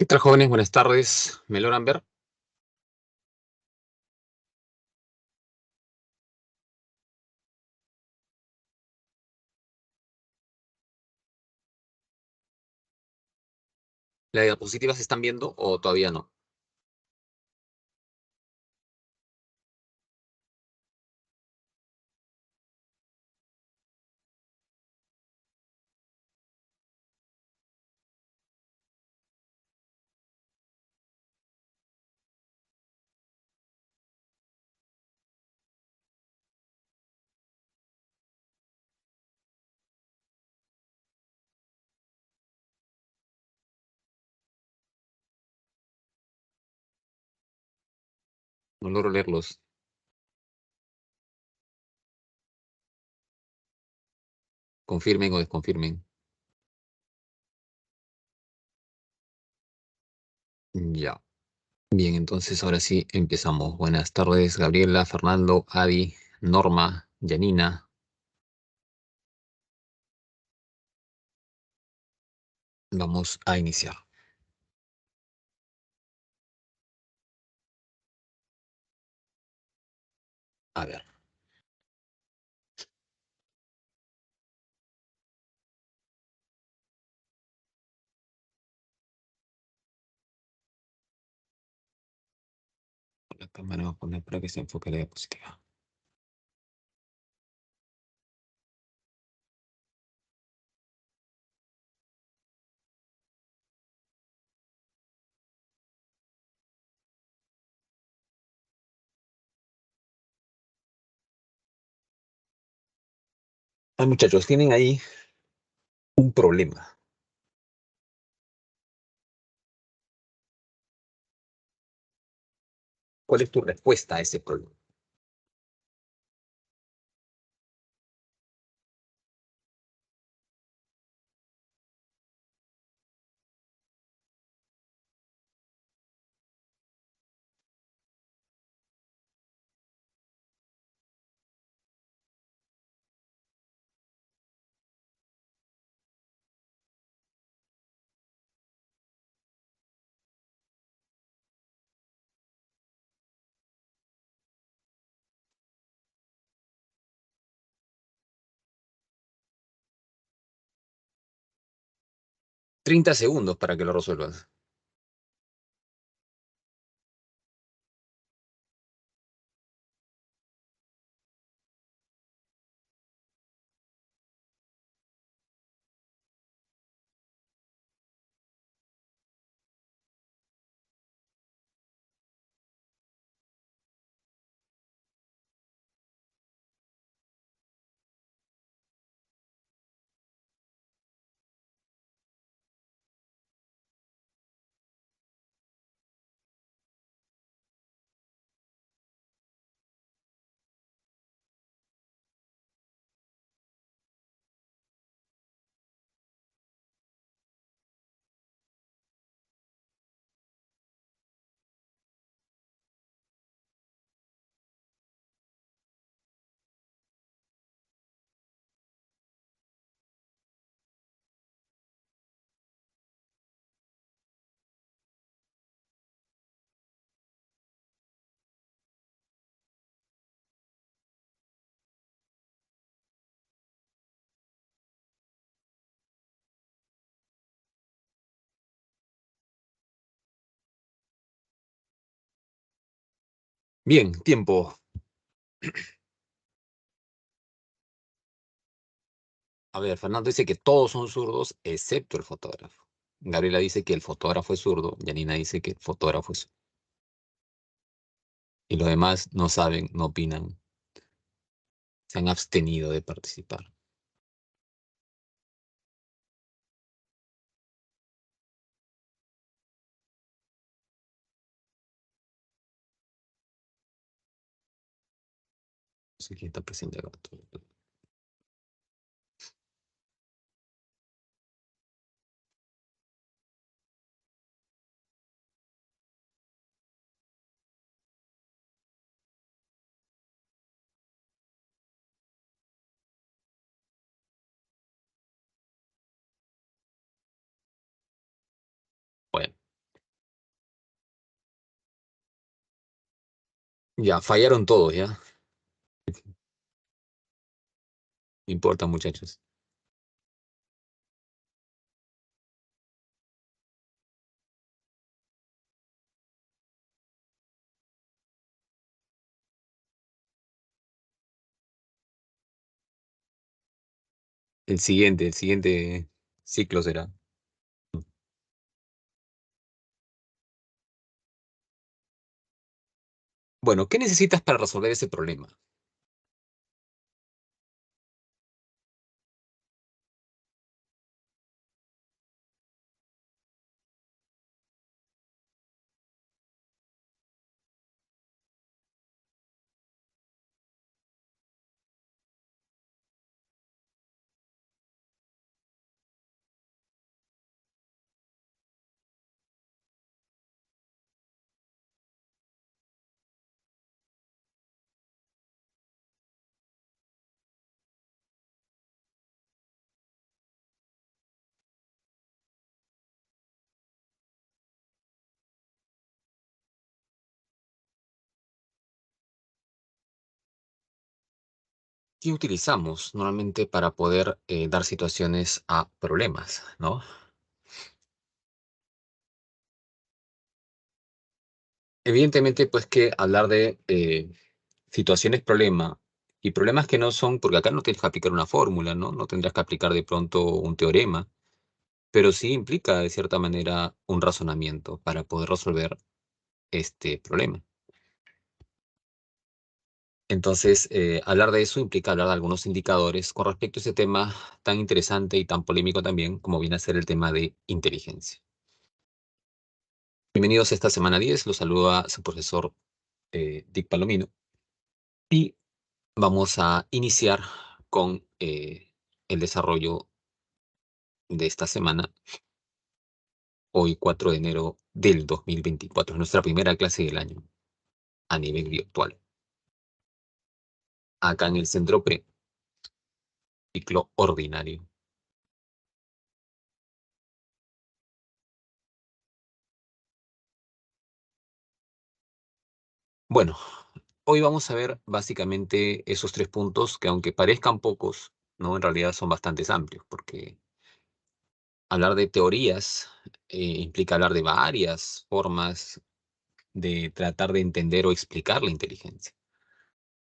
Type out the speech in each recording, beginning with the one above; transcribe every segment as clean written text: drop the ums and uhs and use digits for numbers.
¿Qué tal, jóvenes? Buenas tardes. ¿Me logran ver? ¿Las diapositivas se están viendo o todavía no? No logro leerlos. Confirmen o desconfirmen. Ya. Bien, entonces ahora sí empezamos. Buenas tardes, Gabriela, Fernando, Adi, Norma, Janina. Vamos a iniciar. A ver. La cámara va a poner para que se enfoque la diapositiva. Ah, muchachos, tienen ahí un problema. ¿Cuál es tu respuesta a ese problema? 30 segundos para que lo resuelvas. Bien, tiempo. A ver, Fernando dice que todos son zurdos excepto el fotógrafo. Gabriela dice que el fotógrafo es zurdo. Janina dice que el fotógrafo es zurdo. Y los demás no saben, no opinan, se han abstenido de participar. No sé quién está presente acá. Bueno. Ya, fallaron todos, ¿ya? No importa, muchachos. El siguiente ciclo será. Bueno, ¿qué necesitas para resolver ese problema? ¿Qué utilizamos normalmente para poder dar situaciones a problemas, ¿no? Evidentemente, pues que hablar de situaciones problema y problemas que no son, porque acá no tienes que aplicar una fórmula, ¿no? No tendrás que aplicar de pronto un teorema, pero sí implica de cierta manera un razonamiento para poder resolver este problema. Entonces, hablar de eso implica hablar de algunos indicadores con respecto a ese tema tan interesante y tan polémico también como viene a ser el tema de inteligencia. Bienvenidos a esta semana 10. Los saluda su profesor Dick Palomino y vamos a iniciar con el desarrollo de esta semana, hoy 4 de enero del 2024, nuestra primera clase del año a nivel virtual, acá en el centro ciclo ordinario. Bueno, hoy vamos a ver básicamente esos tres puntos que aunque parezcan pocos, ¿no? En realidad son bastante amplios, porque hablar de teorías implica hablar de varias formas de tratar de entender o explicar la inteligencia.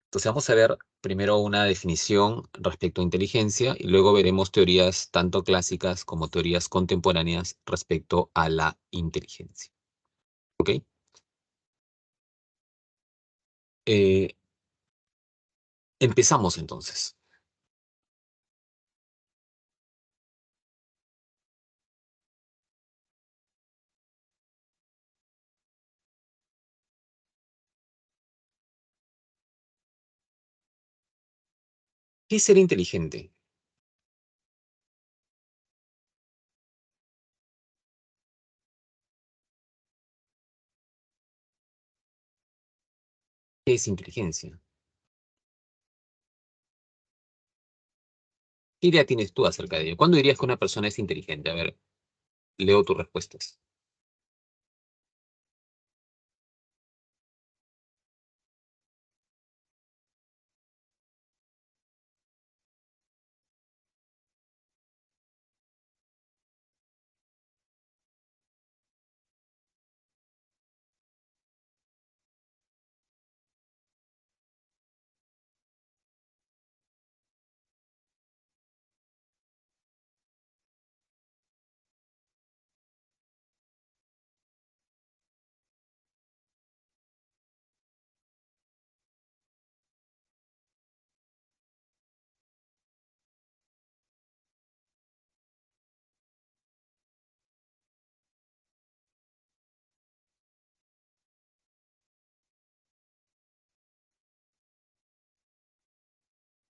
Entonces vamos a ver primero una definición respecto a inteligencia y luego veremos teorías tanto clásicas como teorías contemporáneas respecto a la inteligencia. ¿Ok? Eh, empezamos entonces. ¿Qué es ser inteligente? ¿Qué es inteligencia? ¿Qué idea tienes tú acerca de ello? ¿Cuándo dirías que una persona es inteligente? A ver, leo tus respuestas.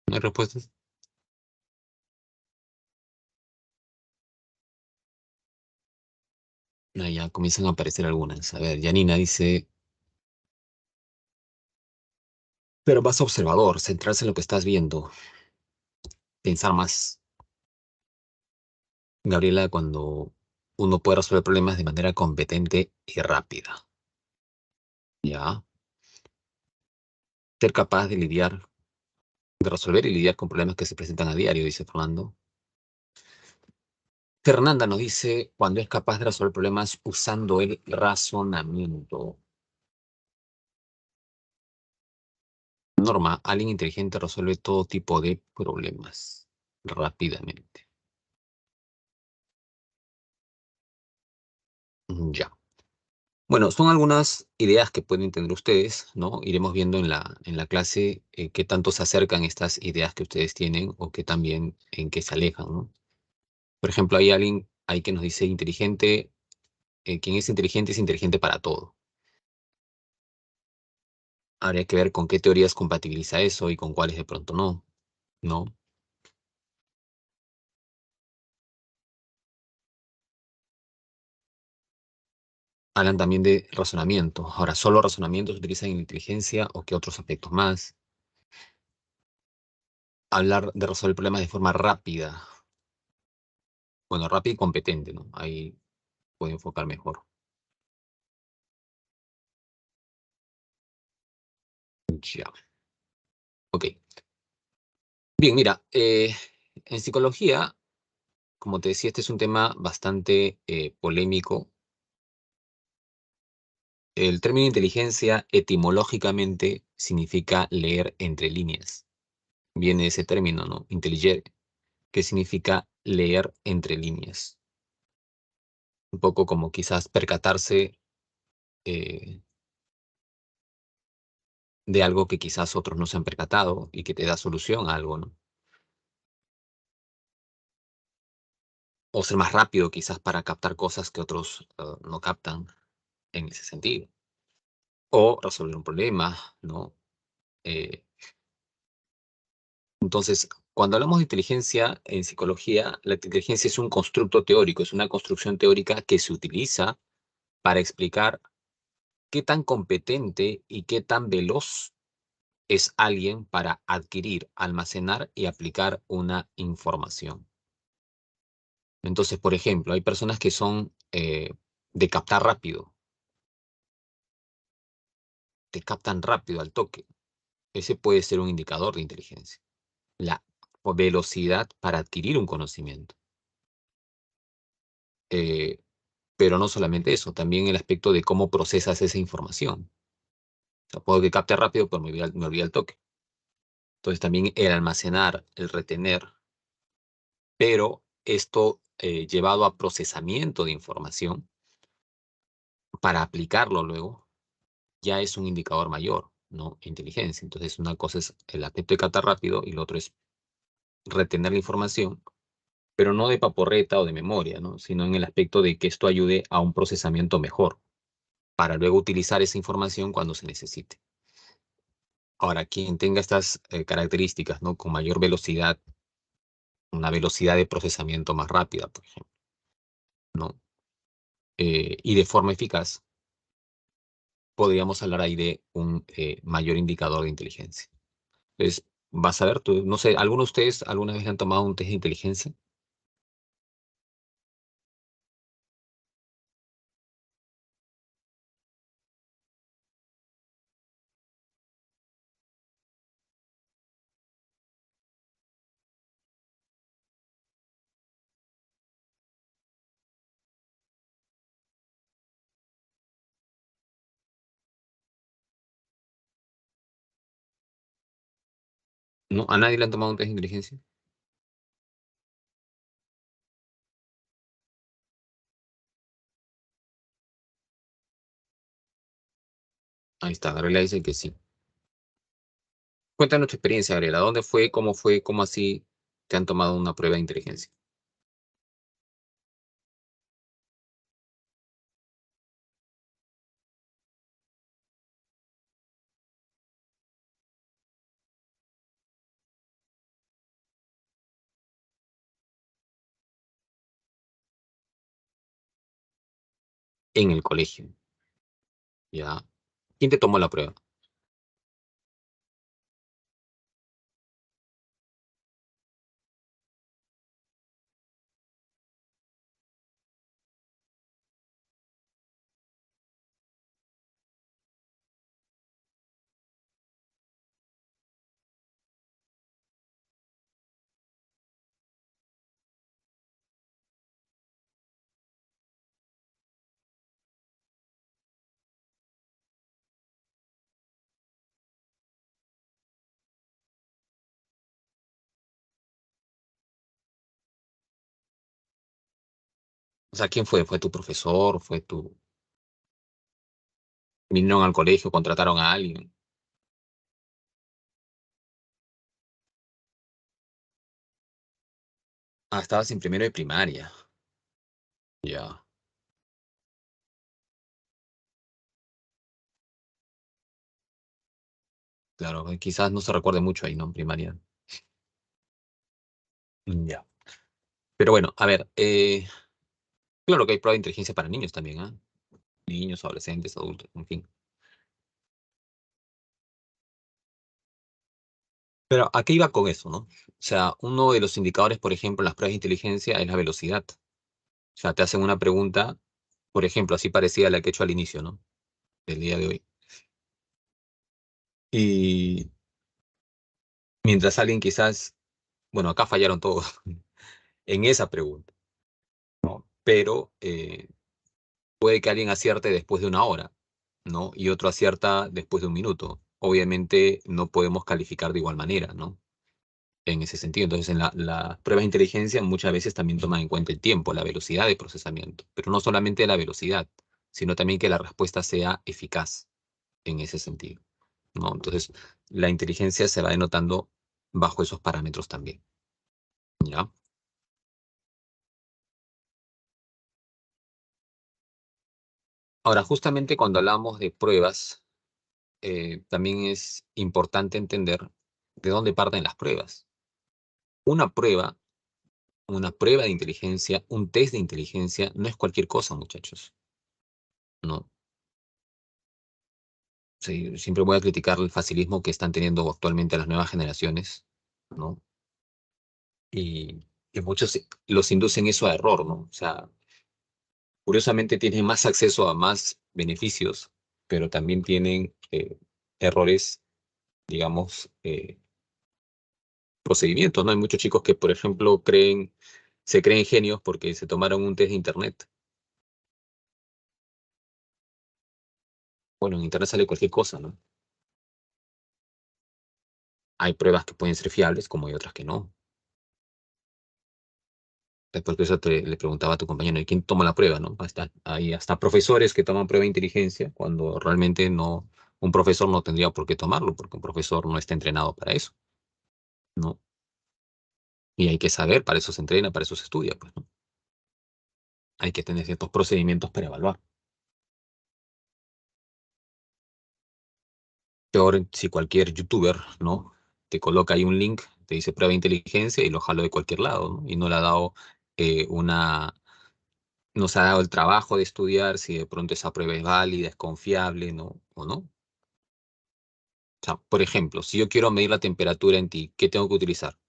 ¿No hay respuestas? No, ya comienzan a aparecer algunas. A ver, Janina dice, pero más observador, centrarse en lo que estás viendo, pensar más. Gabriela, cuando uno puede resolver problemas de manera competente y rápida. ¿Ya? ser capaz de lidiar, de resolver y lidiar con problemas que se presentan a diario, dice Fernando. Fernanda nos dice cuando es capaz de resolver problemas usando el razonamiento. Norma, alguien inteligente resuelve todo tipo de problemas rápidamente. Ya. Bueno, son algunas ideas que pueden tener ustedes, ¿no? Iremos viendo en la clase qué tanto se acercan estas ideas que ustedes tienen o qué también en qué se alejan, ¿no? Por ejemplo, hay alguien ahí que nos dice inteligente, quien es inteligente para todo. Habría que ver con qué teorías compatibiliza eso y con cuáles de pronto no, ¿no? Hablan también de razonamiento. Ahora, ¿solo razonamiento se utiliza en inteligencia o qué otros aspectos más? Hablar de resolver problemas de forma rápida. Bueno, rápida y competente, ¿no? Ahí puedo enfocar mejor. Ya. Ok. Bien, mira, en psicología, como te decía, este es un tema bastante polémico. El término inteligencia etimológicamente significa leer entre líneas. Viene ese término, ¿no? Intelligere, que significa leer entre líneas. Un poco como quizás percatarse eh, de algo que quizás otros no se han percatado y que te da solución a algo, ¿no? O ser más rápido quizás para captar cosas que otros no captan en ese sentido. O resolver un problema, ¿no? Eh, entonces, cuando hablamos de inteligencia en psicología, la inteligencia es un constructo teórico, es una construcción teórica que se utiliza para explicar qué tan competente y qué tan veloz es alguien para adquirir, almacenar y aplicar una información. Entonces, por ejemplo, hay personas que son de captar rápido, te captan rápido al toque. Ese puede ser un indicador de inteligencia. La velocidad para adquirir un conocimiento. Eh, pero no solamente eso, también el aspecto de cómo procesas esa información. O sea, puedo que capte rápido, pero me olvida el toque. Entonces también el almacenar, el retener, pero esto llevado a procesamiento de información para aplicarlo luego, ya es un indicador mayor, ¿no? Inteligencia. Entonces una cosa es el aspecto de captar rápido y lo otro es retener la información, pero no de paporreta o de memoria, ¿no? Sino en el aspecto de que esto ayude a un procesamiento mejor, para luego utilizar esa información cuando se necesite. Ahora, quien tenga estas características, ¿no? Con mayor velocidad, una velocidad de procesamiento más rápida, por ejemplo, ¿no? Y de forma eficaz, podríamos hablar ahí de un mayor indicador de inteligencia. Entonces, vas a ver, tú, no sé, ¿alguno de ustedes alguna vez han tomado un test de inteligencia ¿no? ¿A nadie le han tomado un test de inteligencia? Ahí está, Gabriela dice que sí. Cuéntanos tu experiencia, Gabriela. ¿Dónde fue, cómo así te han tomado una prueba de inteligencia? En el colegio, ¿ya? ¿Quién te tomó la prueba? O sea, ¿quién fue? ¿Fue tu profesor? ¿Vinieron al colegio, contrataron a alguien? Ah, estabas en primero de primaria. Ya, claro, quizás no se recuerde mucho ahí, ¿no? En primaria. Ya. Pero bueno, a ver, claro que hay prueba de inteligencia para niños también, ¿ah? Niños, adolescentes, adultos, en fin. Pero ¿a qué iba con eso, no? O sea, uno de los indicadores, por ejemplo, en las pruebas de inteligencia es la velocidad. O sea, te hacen una pregunta, por ejemplo, así parecida a la que he hecho al inicio, ¿no? Del día de hoy. Y mientras alguien quizás, bueno, acá fallaron todos en esa pregunta, ¿no? Pero puede que alguien acierte después de una hora, ¿no? Y otro acierta después de un minuto. Obviamente no podemos calificar de igual manera, ¿no? En ese sentido. Entonces, en las pruebas de inteligencia muchas veces también toman en cuenta el tiempo, la velocidad de procesamiento, pero no solamente la velocidad, sino también que la respuesta sea eficaz en ese sentido, ¿no? Entonces, la inteligencia se va denotando bajo esos parámetros también, ¿ya? Ahora, justamente cuando hablamos de pruebas, también es importante entender de dónde parten las pruebas. Una prueba, una prueba de inteligencia, un test de inteligencia, no es cualquier cosa, muchachos, ¿no? Sí, siempre voy a criticar el facilismo que están teniendo actualmente las nuevas generaciones, ¿no? Y muchos los inducen eso a error, ¿no? O sea, curiosamente tienen más acceso a más beneficios, pero también tienen errores, digamos, procedimientos, ¿no? Hay muchos chicos que, por ejemplo, se creen genios porque se tomaron un test de internet. Bueno, en internet sale cualquier cosa, ¿no? Hay pruebas que pueden ser fiables, como hay otras que no. Después de eso le preguntaba a tu compañero, ¿y quién toma la prueba, no? Hay hasta profesores que toman prueba de inteligencia cuando realmente no, un profesor no tendría por qué tomarlo, porque un profesor no está entrenado para eso, ¿no? Y hay que saber, para eso se entrena, para eso se estudia, pues, ¿no? Hay que tener ciertos procedimientos para evaluar. Peor si cualquier youtuber, ¿no? Te coloca ahí un link, te dice prueba de inteligencia y lo jalo de cualquier lado, ¿no? Y no le ha dado una, no se ha dado el trabajo de estudiar si de pronto esa prueba es válida, es confiable, ¿no? O no. O sea, por ejemplo, si yo quiero medir la temperatura en ti, ¿qué tengo que utilizar?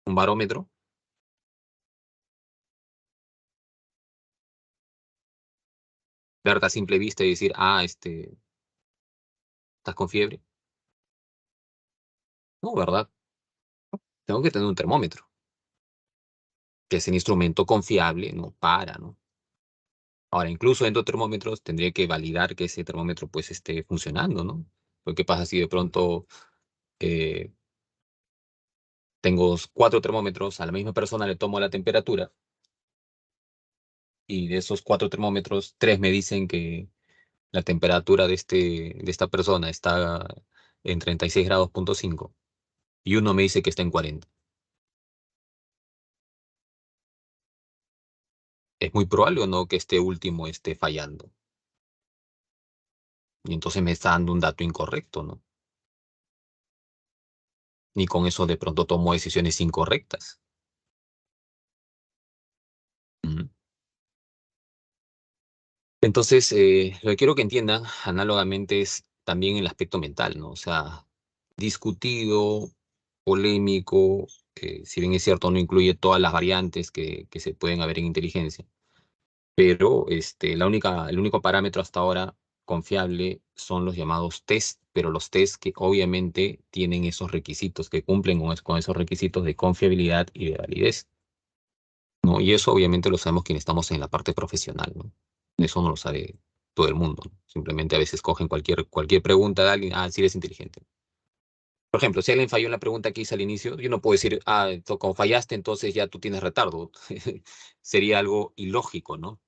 ¿Un barómetro? Verte a simple vista y decir, ah, ¿estás con fiebre? No, ¿verdad? Tengo que tener un termómetro, que es el instrumento confiable, ¿no? ¿No? Ahora, incluso dentro de termómetros tendría que validar que ese termómetro pues esté funcionando, ¿no? Porque ¿qué pasa si de pronto eh, tengo cuatro termómetros, a la misma persona le tomo la temperatura y de esos cuatro termómetros, tres me dicen que la temperatura de esta persona está en 36 grados punto 5 y uno me dice que está en 40? Es muy probable o no que este último esté fallando. Y entonces me está dando un dato incorrecto, ¿no? Y con eso de pronto tomo decisiones incorrectas. Ujú. Entonces, lo que quiero que entiendan análogamente es también el aspecto mental, ¿no? O sea, discutido, polémico, si bien es cierto, no incluye todas las variantes que se pueden haber en inteligencia, pero el único parámetro hasta ahora confiable son los llamados test, pero los test que obviamente tienen esos requisitos, que cumplen con esos requisitos de confiabilidad y de validez, ¿no? Y eso obviamente lo sabemos quienes estamos en la parte profesional, ¿no? Eso no lo sabe. todo el mundo. Simplemente a veces cogen cualquier pregunta de alguien, ah, sí eres inteligente. Por ejemplo, si alguien falló en la pregunta que hice al inicio, yo no puedo decir, ah, como fallaste, entonces ya tú tienes retardo. Sería algo ilógico, ¿no?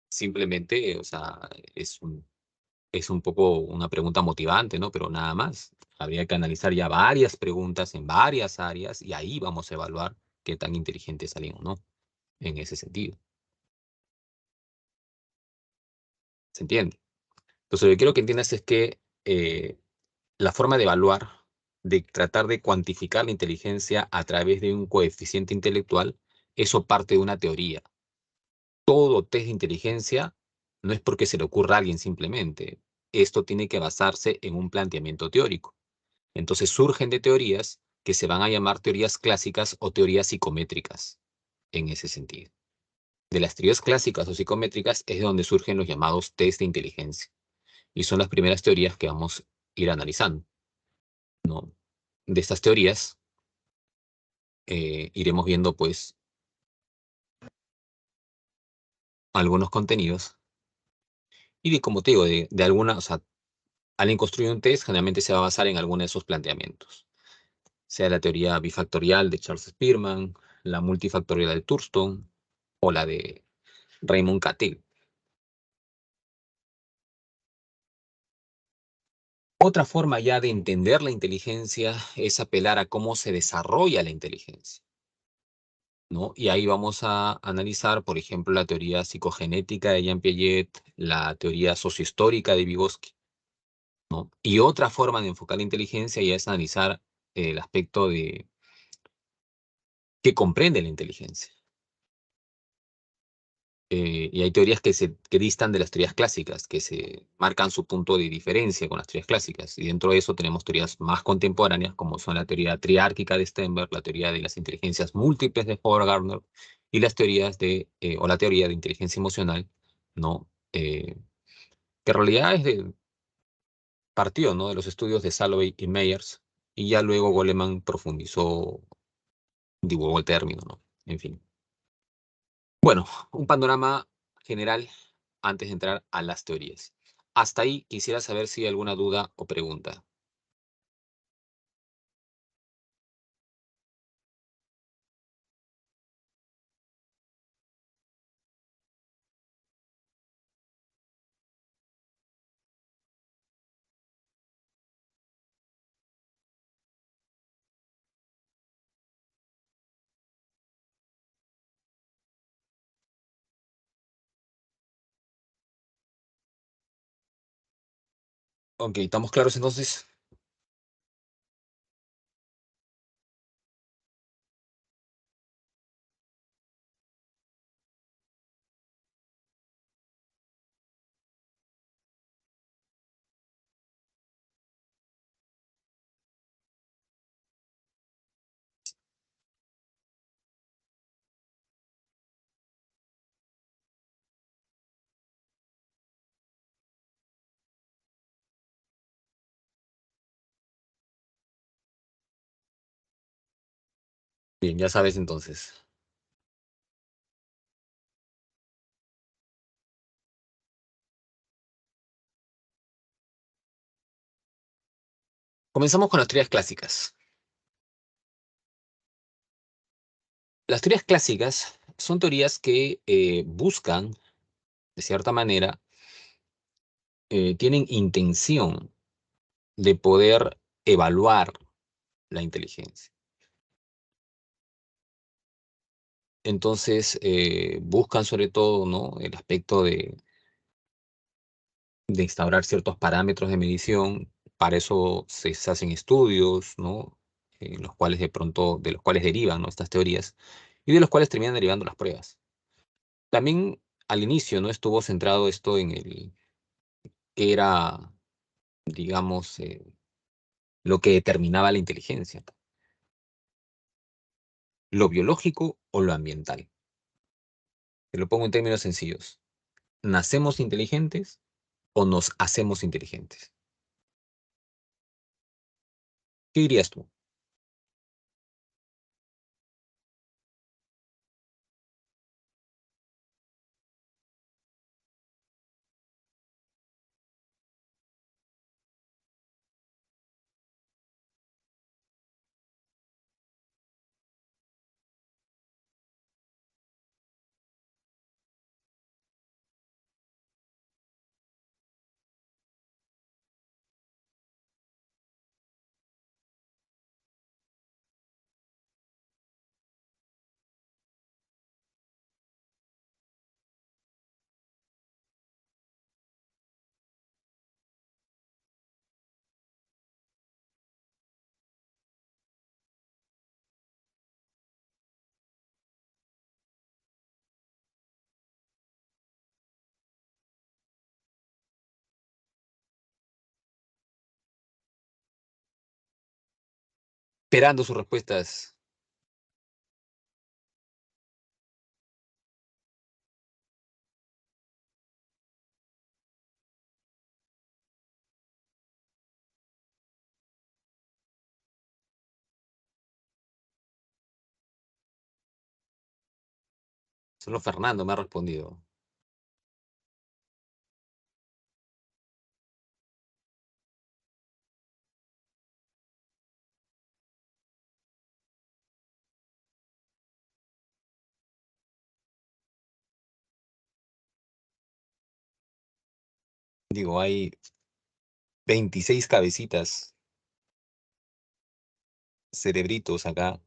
Simplemente, o sea, es un poco una pregunta motivante, ¿no? Pero nada más. Habría que analizar ya varias preguntas en varias áreas y ahí vamos a evaluar qué tan inteligentes salen o no, en ese sentido. ¿Se entiende? Entonces, lo que quiero que entiendas es que la forma de evaluar, de tratar de cuantificar la inteligencia a través de un coeficiente intelectual, eso parte de una teoría. Todo test de inteligencia no es porque se le ocurra a alguien simplemente. Esto tiene que basarse en un planteamiento teórico. Entonces surgen de teorías que se van a llamar teorías clásicas o teorías psicométricas en ese sentido. De las teorías clásicas o psicométricas es de donde surgen los llamados test de inteligencia. Y son las primeras teorías que vamos a ir analizando, ¿no? De estas teorías iremos viendo pues algunos contenidos y de, como te digo, de alguna, o sea, alguien construye un test, generalmente se va a basar en alguno de esos planteamientos, sea la teoría bifactorial de Charles Spearman, la multifactorial de Thurston o la de Raymond Cattell. Otra forma ya de entender la inteligencia es apelar a cómo se desarrolla la inteligencia, ¿no? Y ahí vamos a analizar, por ejemplo, la teoría psicogenética de Jean Piaget, la teoría sociohistórica de Vygotsky, ¿no? Y otra forma de enfocar la inteligencia ya es analizar el aspecto de qué comprende la inteligencia. Y hay teorías que distan de las teorías clásicas, que se marcan su punto de diferencia con las teorías clásicas. Y dentro de eso tenemos teorías más contemporáneas, como son la teoría triárquica de Sternberg, la teoría de las inteligencias múltiples de Howard Gardner, y las teorías o la teoría de inteligencia emocional, ¿no? Que en realidad partió, ¿no? De los estudios de Salovey y Meyers, y ya luego Goleman profundizó, divulgó el término, ¿no? En fin. Bueno, un panorama general antes de entrar a las teorías. Hasta ahí quisiera saber si hay alguna duda o pregunta. Ok, ¿estamos claros entonces? Bien, ya sabes entonces. Comenzamos con las teorías clásicas. Las teorías clásicas son teorías que buscan, de cierta manera, tienen intención de poder evaluar la inteligencia. Entonces, buscan sobre todo, ¿no? El aspecto de instaurar ciertos parámetros de medición. Para eso se hacen estudios, ¿no? Los cuales de los cuales derivan, ¿no? Estas teorías y de los cuales terminan derivando las pruebas. También al inicio, ¿no? Estuvo centrado esto en el que era, digamos, lo que determinaba la inteligencia, lo biológico o lo ambiental. Te lo pongo en términos sencillos. ¿Nacemos inteligentes o nos hacemos inteligentes? ¿Qué dirías tú? esperando sus respuestas. Solo Fernando me ha respondido. Digo, hay 26 cabecitas, cerebritos acá,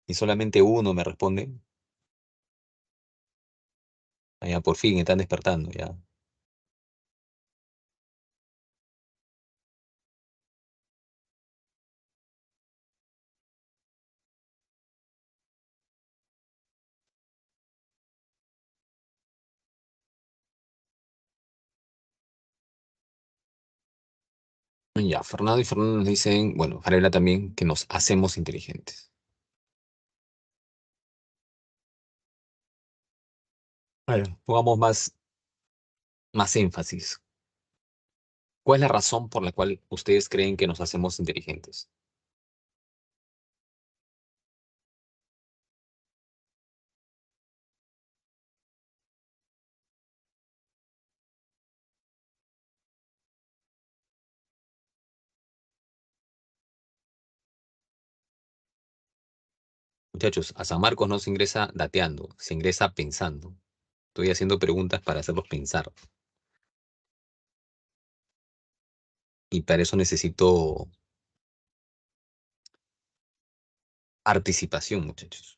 y solamente uno me responde. Ah, ya por fin están despertando, ya. Ya, Fernando y Fernando nos dicen, bueno, Jarela también, que nos hacemos inteligentes. A ver, pongamos más énfasis. ¿Cuál es la razón por la cual ustedes creen que nos hacemos inteligentes? Muchachos, a San Marcos no se ingresa dateando, se ingresa pensando. Estoy haciendo preguntas para hacerlos pensar. Y para eso necesito participación, muchachos.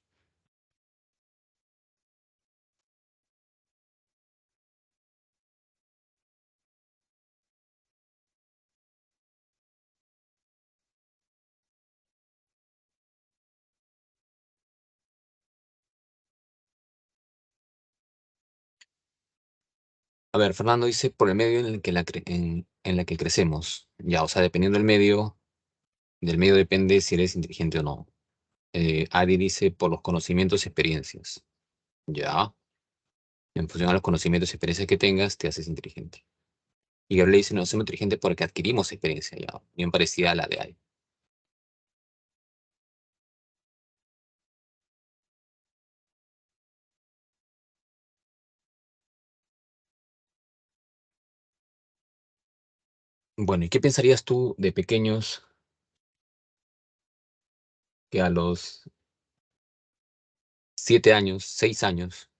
A ver, Fernando dice por el medio en el que en la que crecemos. Ya, o sea, dependiendo del medio depende si eres inteligente o no. Ari dice por los conocimientos y experiencias. Ya, en función a los conocimientos y experiencias que tengas, te haces inteligente. Y Gabriel dice, no, somos inteligentes porque adquirimos experiencia, ya, bien parecida a la de Ari. Bueno, ¿y qué pensarías tú de pequeños que a los 7 años, 6 años,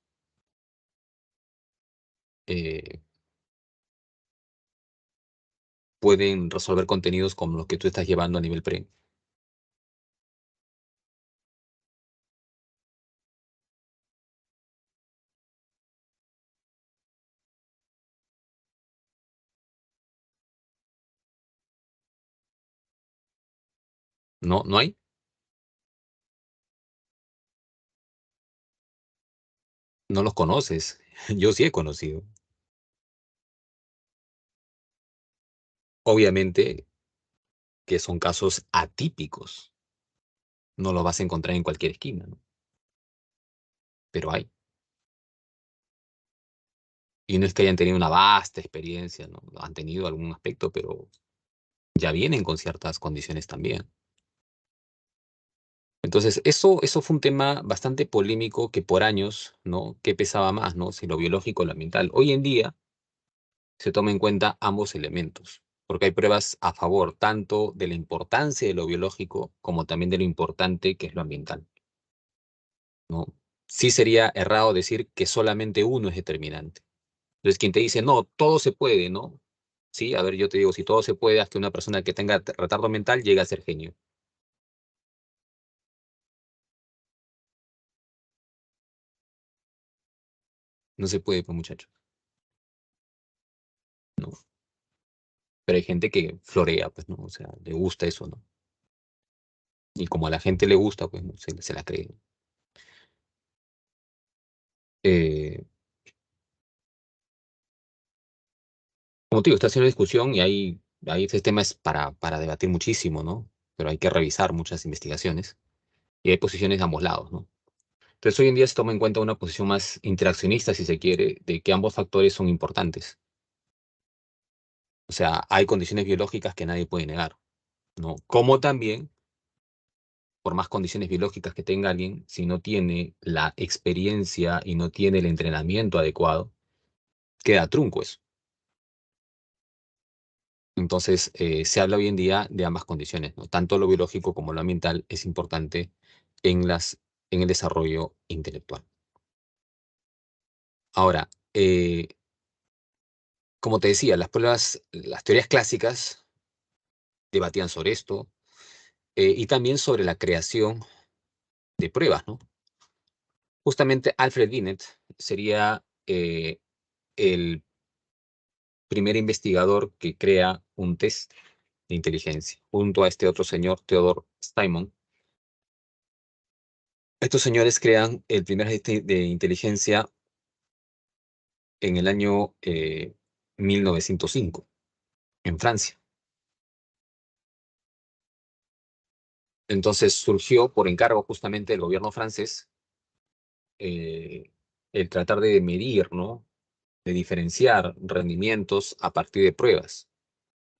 eh, pueden resolver contenidos como los que tú estás llevando a nivel pre? ¿No, no hay? No los conoces. Yo sí he conocido. Obviamente que son casos atípicos. No los vas a encontrar en cualquier esquina, ¿no? Pero hay. Y no es que hayan tenido una vasta experiencia, ¿no? Han tenido algún aspecto, pero ya vienen con ciertas condiciones también. Entonces, eso fue un tema bastante polémico que por años, ¿no? ¿Qué pesaba más, ¿no? Si lo biológico o lo ambiental. Hoy en día se toma en cuenta ambos elementos, porque hay pruebas a favor tanto de la importancia de lo biológico como también de lo importante que es lo ambiental, ¿no? Sí sería errado decir que solamente uno es determinante. Entonces, quien te dice, no, todo se puede, ¿no? Sí, a ver, yo te digo, si todo se puede, haz que una persona que tenga retardo mental llegue a ser genio. No se puede, pues, muchacho, ¿no? Pero hay gente que florea, pues, ¿no? O sea, le gusta eso, ¿no? Y como a la gente le gusta, pues, ¿no? Se la cree. Eh, Como te digo, está haciendo discusión y hay Ahí este tema es para debatir muchísimo, ¿no? Pero hay que revisar muchas investigaciones y hay posiciones de ambos lados, ¿no? Entonces hoy en día se toma en cuenta una posición más interaccionista, si se quiere, de que ambos factores son importantes. O sea, hay condiciones biológicas que nadie puede negar, ¿no? Como también, por más condiciones biológicas que tenga alguien, si no tiene la experiencia y no tiene el entrenamiento adecuado, queda trunco eso. Entonces, se habla hoy en día de ambas condiciones, ¿no? Tanto lo biológico como lo ambiental es importante en en el desarrollo intelectual. Ahora, como te decía, las teorías clásicas debatían sobre esto, y también sobre la creación de pruebas, ¿no? Justamente Alfred Binet sería el primer investigador que crea un test de inteligencia, junto a este otro señor, Theodor Steinman. Estos señores crean el primer test de inteligencia en el año 1905, en Francia. Entonces surgió por encargo justamente del gobierno francés eh, el tratar de medir, ¿no? De diferenciar rendimientos a partir de pruebas,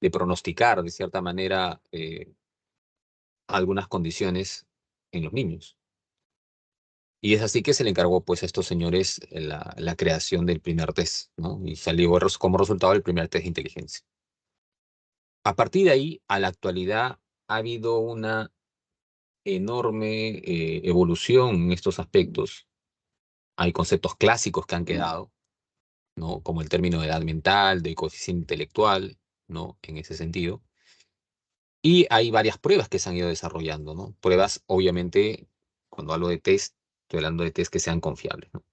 de pronosticar de cierta manera algunas condiciones en los niños. Y es así que se le encargó pues a estos señores la creación del primer test, ¿no? Y salió como resultado el primer test de inteligencia. A partir de ahí, a la actualidad, ha habido una enorme evolución en estos aspectos. Hay conceptos clásicos que han quedado, ¿no? Como el término de edad mental, de coeficiente intelectual, ¿no? En ese sentido. Y hay varias pruebas que se han ido desarrollando, ¿no? Pruebas, obviamente, cuando hablo de test, estoy hablando de test que sean confiables, ¿no?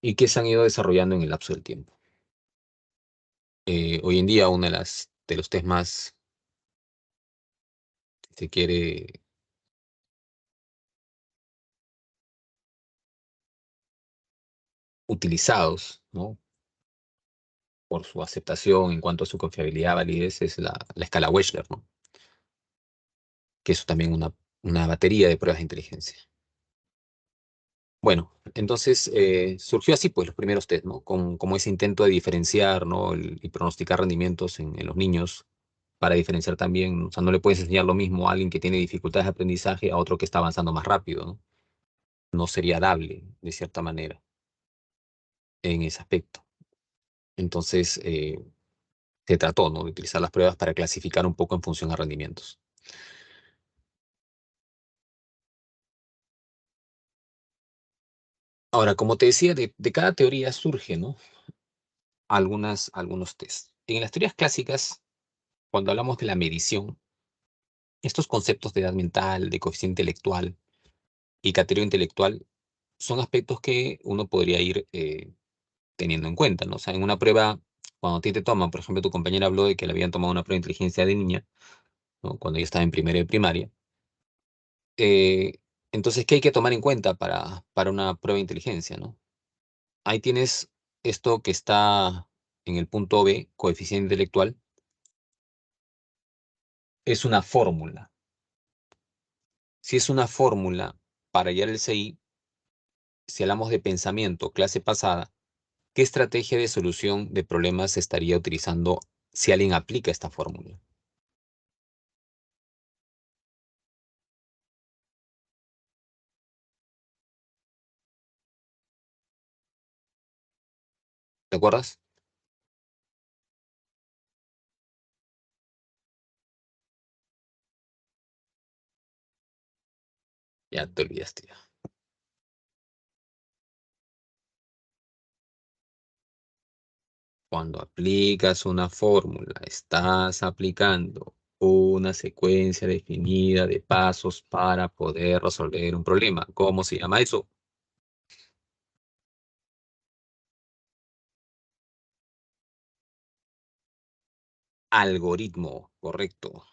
Y que se han ido desarrollando en el lapso del tiempo. Hoy en día, una de de los test más, si se quiere, utilizados, ¿no? Por su aceptación en cuanto a su confiabilidad, validez, es la escala Wechsler, ¿no? Que es también una batería de pruebas de inteligencia. Bueno, entonces surgió así, pues, los primeros test, ¿no? Como ese intento de diferenciar, ¿no? Y pronosticar rendimientos en los niños, para diferenciar también, o sea, no le puedes enseñar lo mismo a alguien que tiene dificultades de aprendizaje a otro que está avanzando más rápido, ¿no? No sería dable, de cierta manera, en ese aspecto. Entonces, se trató, ¿no? De utilizar las pruebas para clasificar un poco en función a rendimientos. Ahora, como te decía, de cada teoría surge, ¿no? Algunos test. En las teorías clásicas, cuando hablamos de la medición, estos conceptos de edad mental, de coeficiente intelectual y criterio intelectual son aspectos que uno podría ir teniendo en cuenta, ¿no? O sea, en una prueba, cuando a ti te toman, por ejemplo, tu compañera habló de que le habían tomado una prueba de inteligencia de niña, ¿no? Cuando ella estaba en primero de primaria. Eh, entonces, ¿qué hay que tomar en cuenta para una prueba de inteligencia, ¿no? Ahí tienes esto que está en el punto B, coeficiente intelectual, es una fórmula. Si es una fórmula para hallar el CI, si hablamos de pensamiento, clase pasada, ¿qué estrategia de solución de problemas se estaría utilizando si alguien aplica esta fórmula? ¿Te acuerdas? Ya te olvidaste ya. Cuando aplicas una fórmula, estás aplicando una secuencia definida de pasos para poder resolver un problema. ¿Cómo se llama eso? Algoritmo, correcto.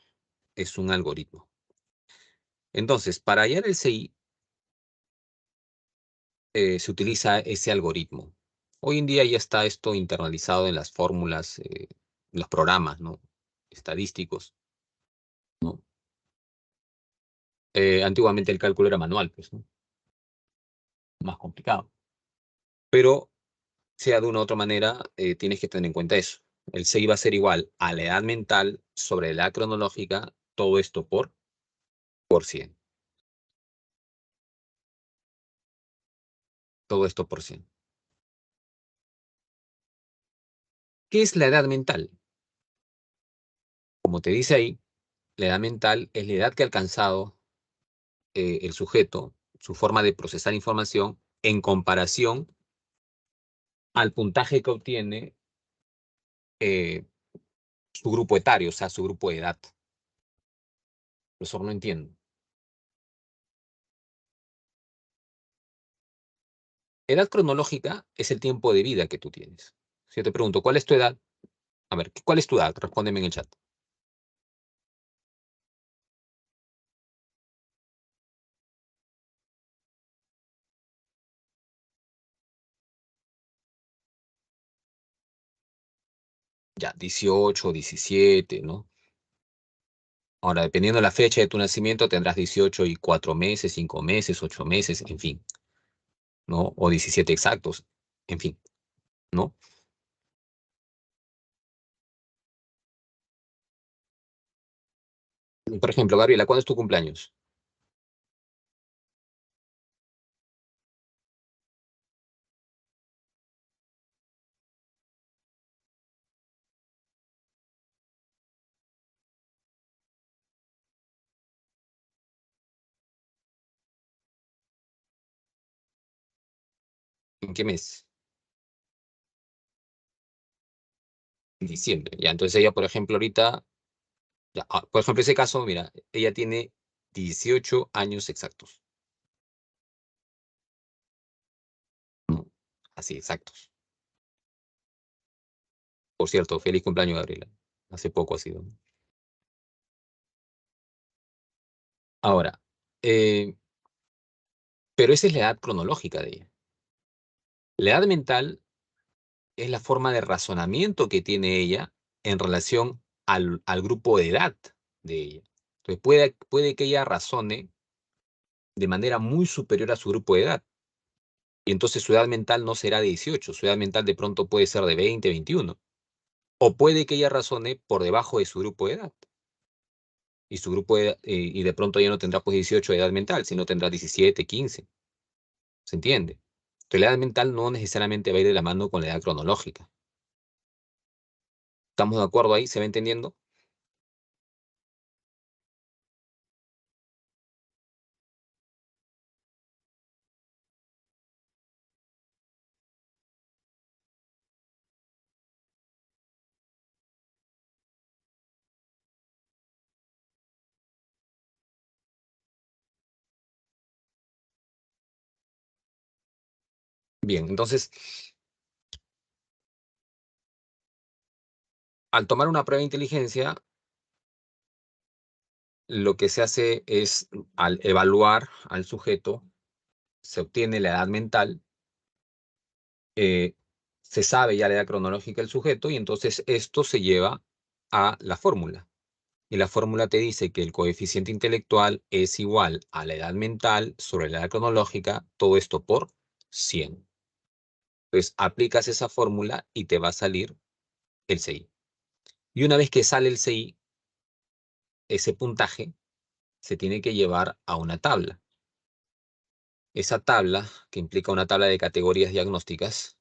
Es un algoritmo. Entonces, para hallar el CI, se utiliza ese algoritmo. Hoy en día ya está esto internalizado en las fórmulas los programas, ¿no? Estadísticos, ¿no? Antiguamente el cálculo era manual, pues, ¿no? Más complicado. Pero, sea de una u otra manera, tienes que tener en cuenta eso. El CI va a ser igual a la edad mental sobre la edad cronológica, todo esto por 100. Todo esto por 100. ¿Qué es la edad mental? Como te dice ahí, la edad mental es la edad que ha alcanzado el sujeto, su forma de procesar información en comparación al puntaje que obtiene eh, su grupo etario, o sea, su grupo de edad. Profesor, no entiendo. Edad cronológica es el tiempo de vida que tú tienes. Si yo te pregunto, ¿cuál es tu edad? A ver, ¿cuál es tu edad? Respóndeme en el chat. Ya, 18, 17, ¿no? Ahora, dependiendo de la fecha de tu nacimiento, tendrás 18 y 4 meses, 5 meses, 8 meses, en fin, ¿no? O 17 exactos, en fin, ¿no? Por ejemplo, Gabriela, ¿cuándo es tu cumpleaños? ¿En qué mes? En diciembre. Ya, entonces ella, por ejemplo, ahorita, ya, por ejemplo, ese caso, mira, ella tiene 18 años exactos. ¿No? Así, exactos. Por cierto, feliz cumpleaños, Gabriela. Hace poco ha sido. Ahora, eh, pero esa es la edad cronológica de ella. La edad mental es la forma de razonamiento que tiene ella en relación al grupo de edad de ella. Entonces, puede que ella razone de manera muy superior a su grupo de edad. Y entonces su edad mental no será de 18, su edad mental de pronto puede ser de 20, 21. O puede que ella razone por debajo de su grupo de edad. Y su grupo y de pronto ella no tendrá pues 18 de edad mental, sino tendrá 17, 15. ¿Se entiende? Entonces, la edad mental no necesariamente va a ir de la mano con la edad cronológica. ¿Estamos de acuerdo ahí? ¿Se va entendiendo? Bien, entonces, al tomar una prueba de inteligencia, lo que se hace es, al evaluar al sujeto, se obtiene la edad mental, eh, se sabe ya la edad cronológica del sujeto y entonces esto se lleva a la fórmula. Y la fórmula te dice que el coeficiente intelectual es igual a la edad mental sobre la edad cronológica, todo esto por 100. Entonces aplicas esa fórmula y te va a salir el CI. Y una vez que sale el CI, ese puntaje se tiene que llevar a una tabla. Esa tabla, que implica una tabla de categorías diagnósticas,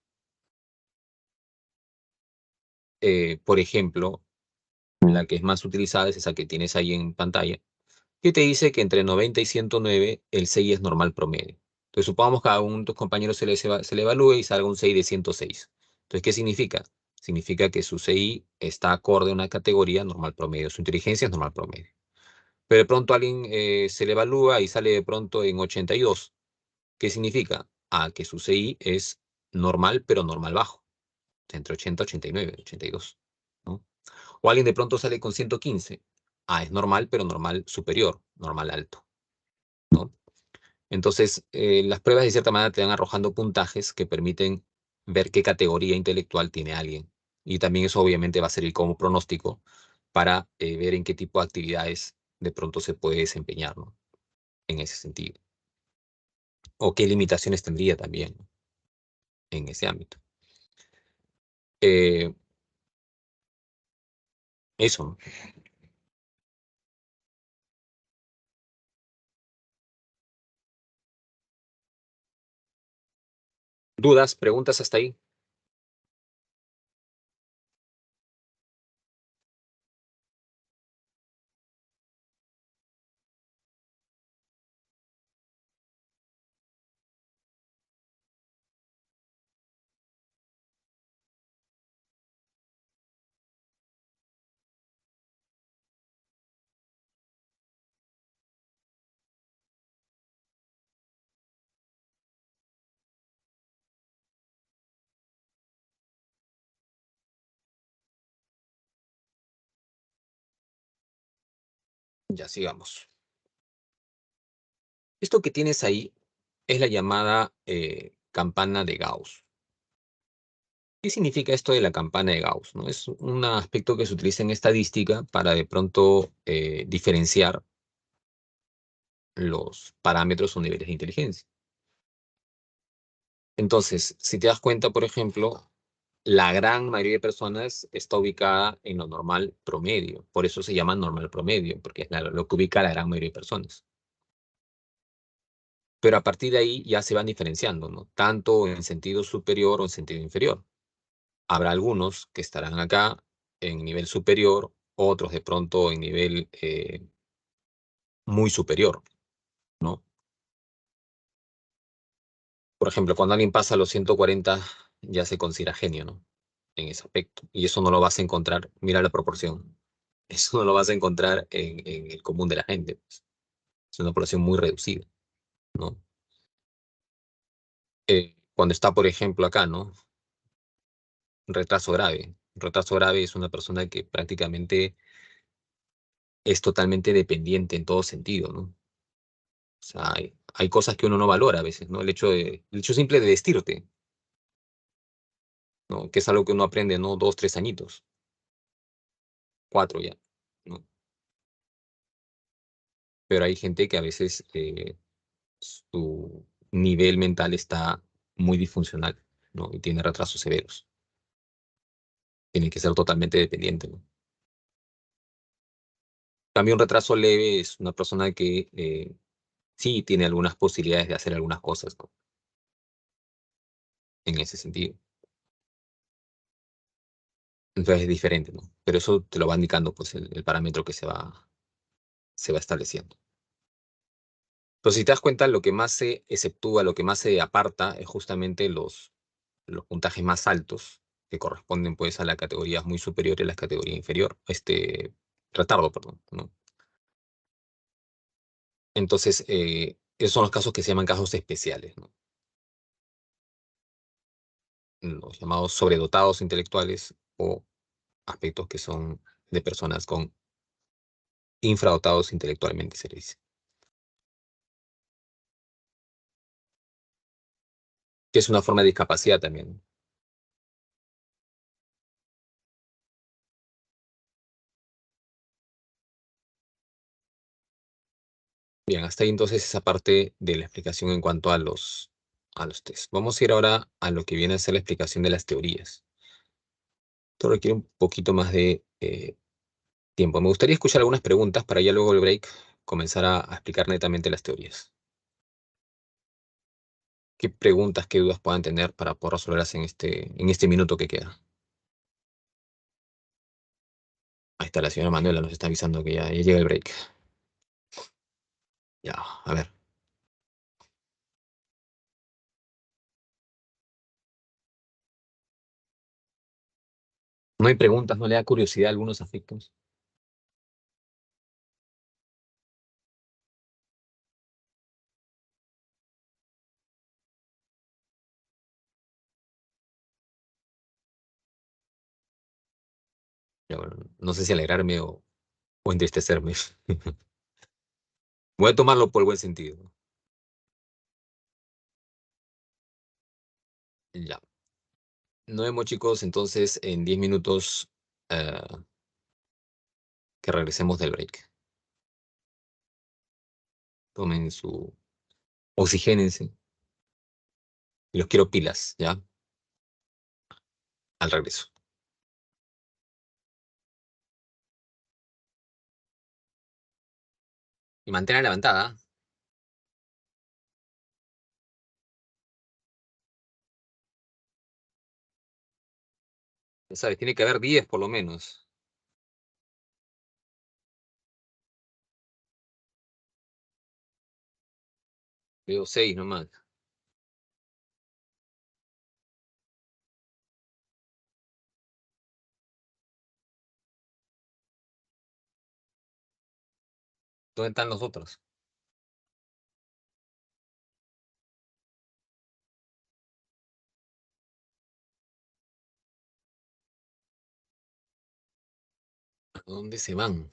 por ejemplo, la que es más utilizada es esa que tienes ahí en pantalla, que te dice que entre 90 y 109 el CI es normal promedio. Entonces, supongamos que a uno de tus compañeros se le evalúe y salga un CI de 106. Entonces, ¿qué significa? Significa que su CI está acorde a una categoría normal promedio, su inteligencia es normal promedio. Pero de pronto a alguien se le evalúa y sale de pronto en 82. ¿Qué significa? Que su CI es normal, pero normal bajo, entre 80 y 89, 82, ¿no? O alguien de pronto sale con 115. Es normal, pero normal superior, normal alto, ¿no? Entonces, las pruebas de cierta manera te van arrojando puntajes que permiten ver qué categoría intelectual tiene alguien. Y también eso obviamente va a servir como pronóstico para ver en qué tipo de actividades de pronto se puede desempeñar, ¿no? En ese sentido. O qué limitaciones tendría también, ¿no? En ese ámbito. Eh, eso, ¿no? ¿Dudas, preguntas hasta ahí? Ya sigamos. Esto que tienes ahí es la llamada campana de Gauss. ¿Qué significa esto de la campana de Gauss? ¿No? Es un aspecto que se utiliza en estadística para de pronto diferenciar los parámetros o niveles de inteligencia. Entonces, si te das cuenta, por ejemplo, la gran mayoría de personas está ubicada en lo normal promedio. Por eso se llama normal promedio, porque es lo que ubica a la gran mayoría de personas. Pero a partir de ahí ya se van diferenciando, ¿no? Tanto en sentido superior o en sentido inferior. Habrá algunos que estarán acá en nivel superior, otros de pronto en nivel muy superior, ¿no? Por ejemplo, cuando alguien pasa los 140 ya se considera genio, ¿no? En ese aspecto. Y eso no lo vas a encontrar, mira la proporción, eso no lo vas a encontrar en el común de la gente, pues. Es una población muy reducida, ¿no? Cuando está, por ejemplo, acá, ¿no? Retraso grave. Retraso grave es una persona que prácticamente es totalmente dependiente en todo sentido, ¿no? O sea, hay cosas que uno no valora a veces, ¿no? El hecho simple de vestirte, ¿no? Que es algo que uno aprende, ¿no? 2, 3 añitos, 4 ya, ¿no? Pero hay gente que a veces su nivel mental está muy disfuncional, ¿no? Y tiene retrasos severos. Tiene que ser totalmente dependiente, ¿no? También un retraso leve es una persona que sí tiene algunas posibilidades de hacer algunas cosas, ¿no? En ese sentido. Entonces es diferente, ¿no? Pero eso te lo va indicando, pues, el parámetro que se va estableciendo. Entonces, si te das cuenta, lo que más se exceptúa, lo que más se aparta es justamente los puntajes más altos, que corresponden pues a la categoría muy superior y a la categoría inferior, retardo, perdón, ¿no? Entonces, esos son los casos que se llaman casos especiales, ¿no? Los llamados sobredotados intelectuales o aspectos que son de personas con infradotados intelectualmente, se le dice. Que es una forma de discapacidad también. Bien, hasta ahí entonces esa parte de la explicación en cuanto a los test. Vamos a ir ahora a lo que viene a ser la explicación de las teorías. Esto requiere un poquito más de tiempo. Me gustaría escuchar algunas preguntas para ya luego el break comenzar a explicar netamente las teorías. ¿Qué preguntas, qué dudas puedan tener para poder resolverlas en este minuto que queda? Ahí está, la señora Manuela nos está avisando que ya llega el break. Ya, a ver. No hay preguntas, no le da curiosidad a algunos aspectos. Ya, bueno, no sé si alegrarme o entristecerme. Voy a tomarlo por el buen sentido. Ya. Nos vemos, chicos, entonces en 10 minutos eh, que regresemos del break. Tomen su oxigénense. Y los quiero pilas, ¿ya? Al regreso. Y manténla levantada. Ya sabes, tiene que haber 10 por lo menos. Veo 6 nomás. ¿Dónde están los otros? ¿A dónde se van?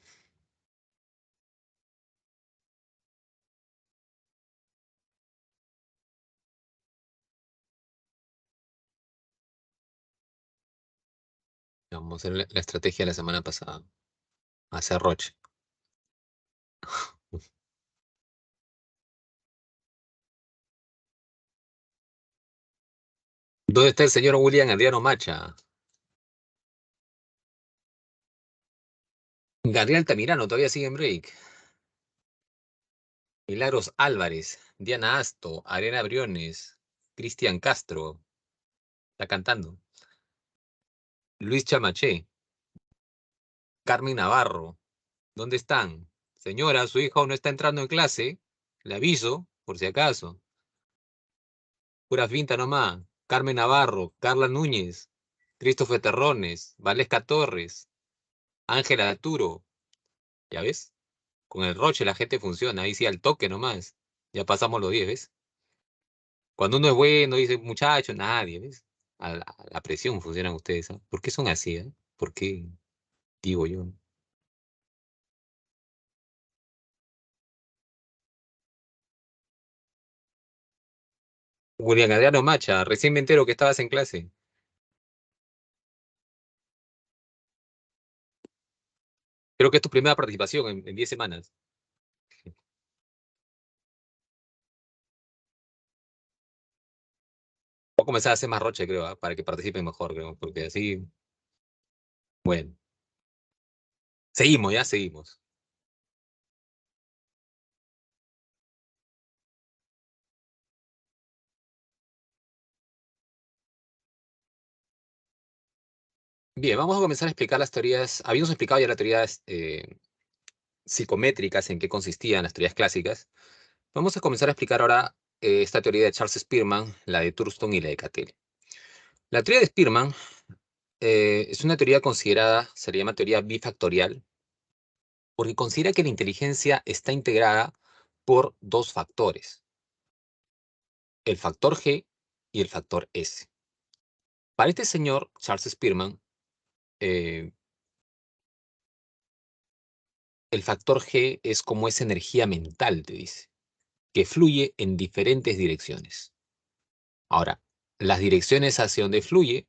Vamos a hacer la estrategia de la semana pasada. Hacer Roche. ¿Dónde está el señor William Adriano Macha? Gabriel Altamirano todavía sigue en break. Milagros Álvarez, Diana Asto, Arena Briones, Cristian Castro, está cantando. Luis Chamaché, Carmen Navarro, ¿dónde están? Señora, su hijo no está entrando en clase. Le aviso, por si acaso. Pura finta nomás. Carmen Navarro, Carla Núñez, Christopher Terrones, Valesca Torres, Ángela Arturo. ¿Ya ves? Con el Roche la gente funciona. Ahí sí al toque nomás. Ya pasamos los 10, ¿ves? Cuando uno es bueno, dice muchacho, nadie, ¿ves? A la presión funcionan ustedes, ¿ah? ¿Por qué son así, eh? ¿Por qué? Digo yo. Julián Adriano Macha, recién me entero que estabas en clase. Creo que es tu primera participación en 10 semanas. Voy a comenzar a hacer más roche, creo, ¿ah? Para que participen mejor, creo, porque así, bueno. Seguimos, ya seguimos. Bien, vamos a comenzar a explicar las teorías. Habíamos explicado ya las teorías psicométricas, en qué consistían las teorías clásicas. Vamos a comenzar a explicar ahora esta teoría de Charles Spearman, la de Thurston y la de Cattell. La teoría de Spearman es una teoría considerada, se le llama teoría bifactorial, porque considera que la inteligencia está integrada por dos factores, el factor G y el factor S. Para este señor, Charles Spearman, eh, el factor G es como esa energía mental, te dice, que fluye en diferentes direcciones. Ahora, las direcciones hacia donde fluye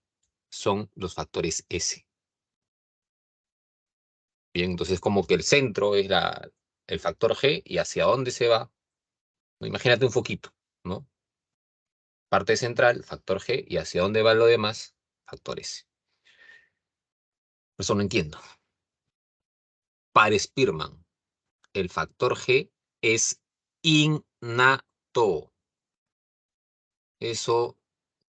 son los factores S. Bien, entonces como que el centro es el factor G y hacia dónde se va. ¿No? Imagínate un foquito, ¿no? Parte central, factor G, y hacia dónde va lo demás, factor S. Por eso no entiendo. Para Spearman, el factor G es innato. Eso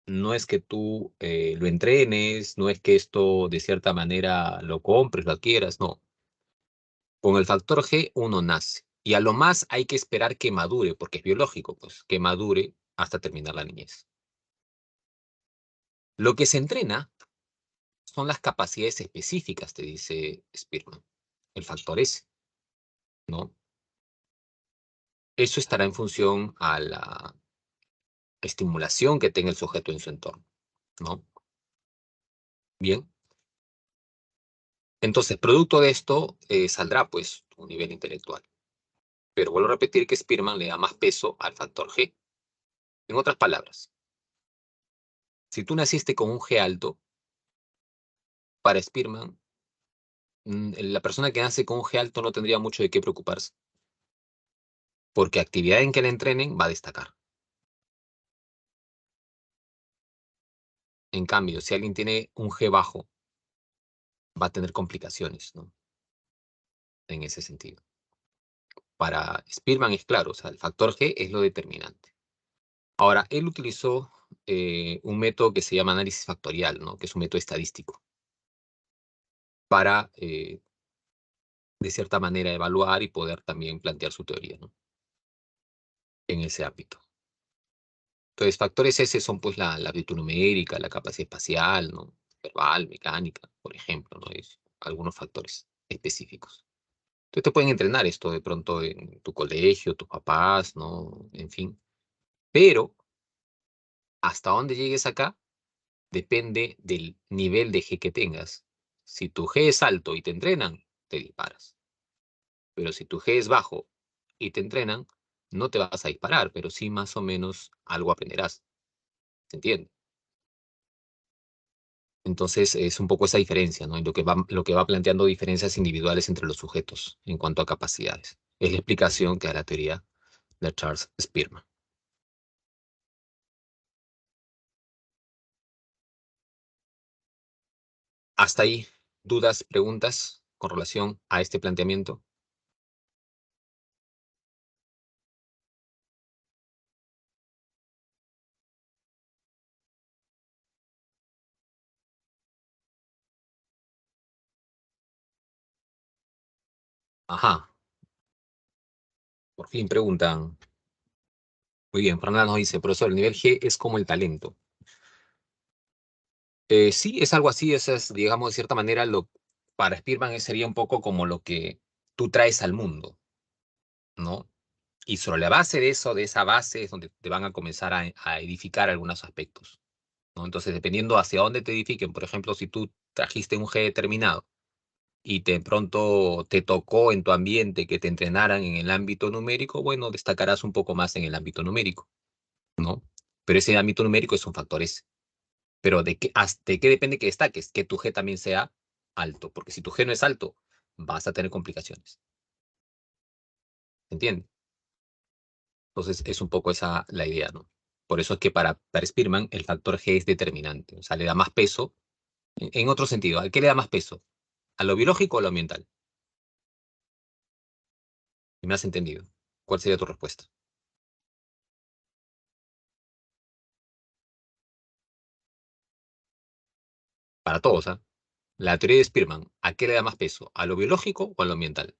no es que tú lo entrenes, no es que esto de cierta manera lo compres, lo adquieras, no. Con el factor G uno nace. Y a lo más hay que esperar que madure, porque es biológico, pues, que madure hasta terminar la niñez. Lo que se entrena son las capacidades específicas, te dice Spearman. El factor S, ¿no? Eso estará en función a la estimulación que tenga el sujeto en su entorno, ¿no? Bien. Entonces, producto de esto saldrá, pues, un nivel intelectual. Pero vuelvo a repetir que Spearman le da más peso al factor G. En otras palabras, Si tú naciste con un G alto, para Spearman, la persona que nace con un G alto no tendría mucho de qué preocuparse, porque actividad en que le entrenen va a destacar. En cambio, si alguien tiene un G bajo, va a tener complicaciones, ¿no? En ese sentido. Para Spearman es claro, o sea, el factor G es lo determinante. Ahora, él utilizó un método que se llama análisis factorial, ¿no? Que es un método estadístico, para, de cierta manera, evaluar y poder también plantear su teoría, ¿no? En ese ámbito. Entonces, factores S son pues la virtud numérica, la capacidad espacial, ¿no? Verbal, mecánica, por ejemplo, ¿no? Es algunos factores específicos. Entonces te pueden entrenar esto de pronto en tu colegio, tus papás, ¿no? En fin. Pero hasta dónde llegues acá depende del nivel de G que tengas. Si tu G es alto y te entrenan, te disparas. Pero si tu G es bajo y te entrenan, no te vas a disparar, pero sí más o menos algo aprenderás. ¿Se entiende? Entonces es un poco esa diferencia, ¿no? Y lo que va planteando diferencias individuales entre los sujetos en cuanto a capacidades. Es la explicación que da la teoría de Charles Spearman. Hasta ahí, dudas, preguntas con relación a este planteamiento. Ajá, por fin preguntan. Muy bien, Fernanda nos dice, profesor, el nivel G es como el talento. Sí, es algo así, eso es, digamos, de cierta manera, para Spearman sería un poco como lo que tú traes al mundo, ¿no? Y sobre la base de eso, de esa base, es donde te van a comenzar a edificar algunos aspectos, ¿no? Entonces, dependiendo hacia dónde te edifiquen, por ejemplo, si tú trajiste un G determinado y de pronto te tocó en tu ambiente que te entrenaran en el ámbito numérico, bueno, destacarás un poco más en el ámbito numérico, ¿no? Pero ese ámbito numérico es un factor S. Pero ¿de qué depende que destaques? Que tu G también sea alto, porque si tu G no es alto, vas a tener complicaciones. ¿Entiendes? Entonces es un poco esa la idea, ¿no? Por eso es que para Spearman el factor G es determinante, o sea, le da más peso. En otro sentido, ¿a qué le da más peso? ¿A lo biológico o a lo ambiental? ¿Y me has entendido? ¿Cuál sería tu respuesta? Para todos, ¿ah? La teoría de Spearman, ¿a qué le da más peso? ¿A lo biológico o a lo ambiental?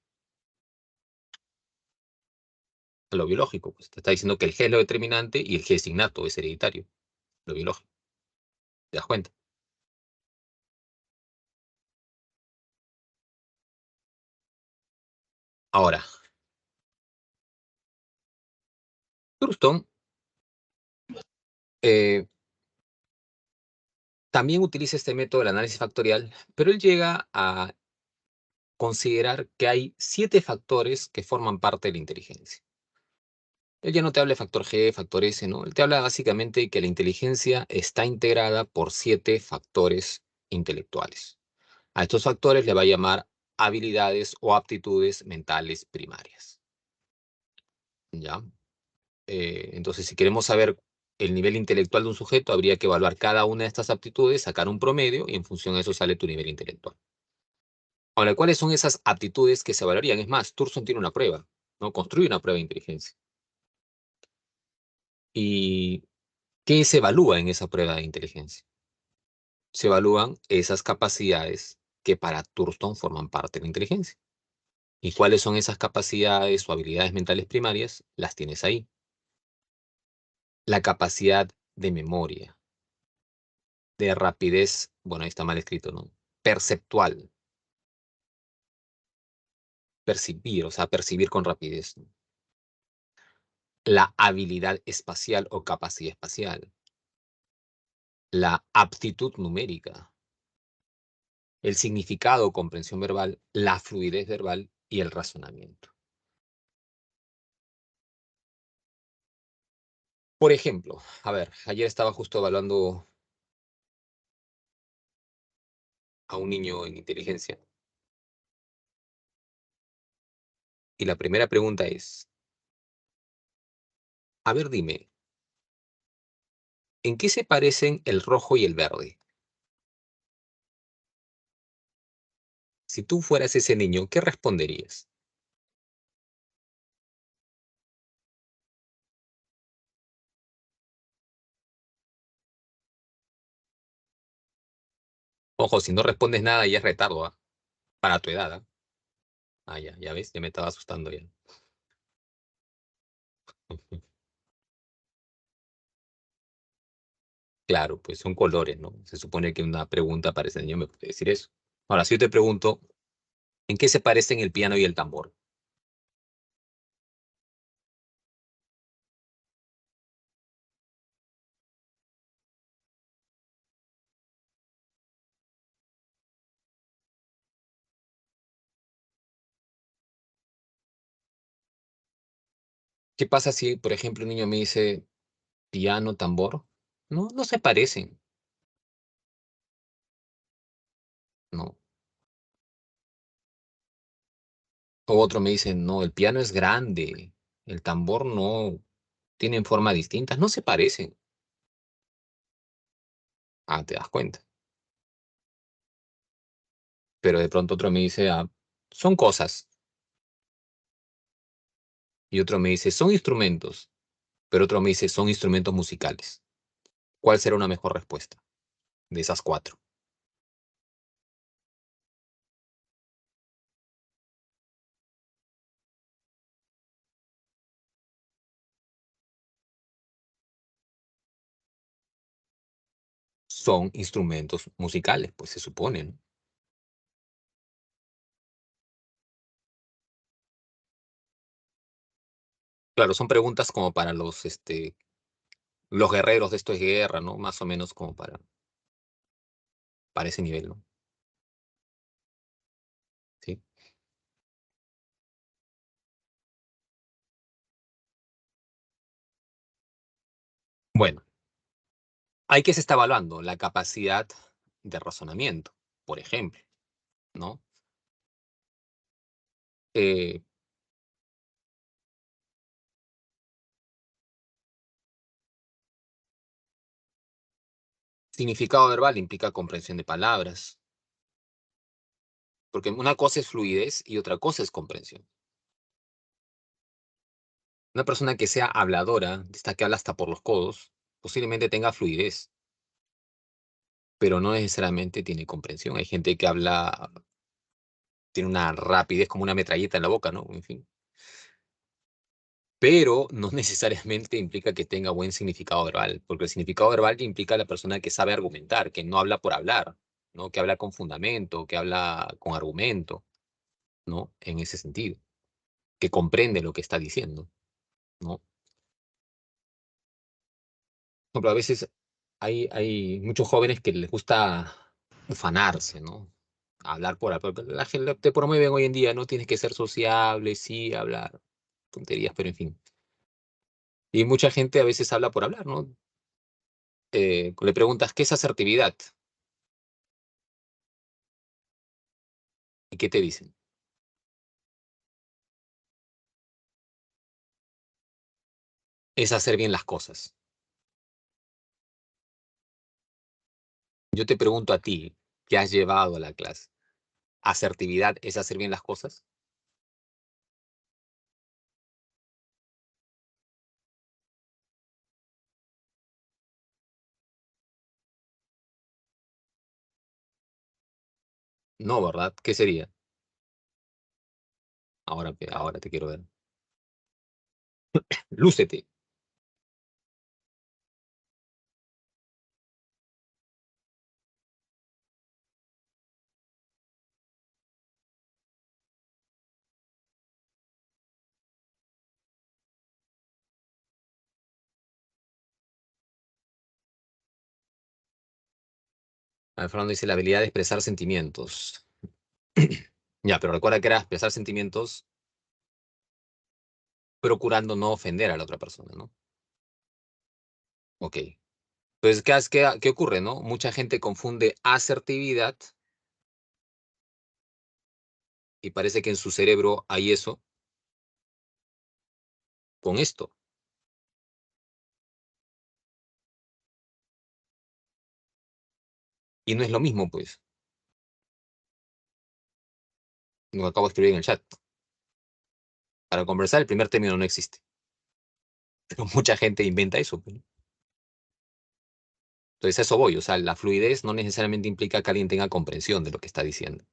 A lo biológico, pues te está diciendo que el G es lo determinante y el G es innato, es hereditario, lo biológico. ¿Te das cuenta? Ahora, Thurston eh, también utiliza este método del análisis factorial, pero él llega a considerar que hay 7 factores que forman parte de la inteligencia. Él ya no te habla de factor G, factor S, ¿no? Él te habla básicamente de que la inteligencia está integrada por 7 factores intelectuales. A estos factores le va a llamar habilidades o aptitudes mentales primarias. ¿Ya? Entonces, si queremos saber el nivel intelectual de un sujeto, habría que evaluar cada una de estas aptitudes, sacar un promedio y en función de eso sale tu nivel intelectual. Ahora, ¿cuáles son esas aptitudes que se evaluarían? Es más, Thurston tiene una prueba, ¿no? Construye una prueba de inteligencia. ¿Y qué se evalúa en esa prueba de inteligencia? Se evalúan esas capacidades que para Thurston forman parte de la inteligencia. ¿Y cuáles son esas capacidades o habilidades mentales primarias? Las tienes ahí. La capacidad de memoria, de rapidez, bueno, ahí está mal escrito, ¿no? Perceptual, percibir, o sea, percibir con rapidez, ¿no? La habilidad espacial o capacidad espacial, la aptitud numérica, el significado o comprensión verbal, la fluidez verbal y el razonamiento. Por ejemplo, a ver, ayer estaba justo evaluando a un niño en inteligencia. Y la primera pregunta es, a ver, dime, ¿en qué se parecen el rojo y el verde? Si tú fueras ese niño, ¿qué responderías? Ojo, si no respondes nada ya es retardo, ¿ah? Para tu edad, ¿ah? Ah, ya, ya ves, ya me estaba asustando ya. Ujú. Claro, pues son colores, ¿no? Se supone que una pregunta para ese niño me puede decir eso. Ahora, si yo te pregunto, ¿en qué se parecen el piano y el tambor? ¿Qué pasa si, por ejemplo, un niño me dice piano, tambor? No, no se parecen, ¿no? O otro me dice, no, el piano es grande, el tambor no, tienen forma distintas, no se parecen. Ah, te das cuenta. Pero de pronto otro me dice, ah, son cosas. Y otro me dice, son instrumentos. Pero otro me dice, son instrumentos musicales. ¿Cuál será una mejor respuesta de esas cuatro? Son instrumentos musicales, pues se supone, ¿no? Claro, son preguntas como para los guerreros de esto es guerra, ¿no? Más o menos como para ese nivel, ¿no? Sí. Bueno, hay que se está evaluando la capacidad de razonamiento, por ejemplo, ¿no? Eh, Significado verbal implica comprensión de palabras, porque una cosa es fluidez y otra cosa es comprensión. Una persona que sea habladora, esta que habla hasta por los codos, posiblemente tenga fluidez, pero no necesariamente tiene comprensión. Hay gente que habla, tiene una rapidez como una metralleta en la boca, ¿no? En fin. Pero no necesariamente implica que tenga buen significado verbal, porque el significado verbal ya implica a la persona que sabe argumentar, que no habla por hablar, ¿no? Que habla con fundamento, que habla con argumento, ¿no? En ese sentido, que comprende lo que está diciendo, ¿no? Por ejemplo, a veces hay muchos jóvenes que les gusta ufanarse, ¿no? Hablar por hablar. Porque la gente te promueven hoy en día, ¿no? Tienes que ser sociable, sí, hablar tonterías, pero en fin. Y mucha gente a veces habla por hablar, ¿no? Le preguntas, ¿qué es asertividad? ¿Y qué te dicen? Es hacer bien las cosas. Yo te pregunto a ti, ¿qué has llevado a la clase? ¿Asertividad es hacer bien las cosas? No, ¿verdad? ¿Qué sería? Ahora te quiero ver. Lúcete. Fernando dice la habilidad de expresar sentimientos. Ya, pero recuerda que era expresar sentimientos procurando no ofender a la otra persona, ¿no? Ok. Pues, ¿qué ocurre, no? Mucha gente confunde asertividad y parece que en su cerebro hay eso con esto. Y no es lo mismo, pues, lo que acabo de escribir en el chat. Para conversar, el primer término no existe. Pero mucha gente inventa eso, pues, ¿no? Entonces, a eso voy. O sea, la fluidez no necesariamente implica que alguien tenga comprensión de lo que está diciendo.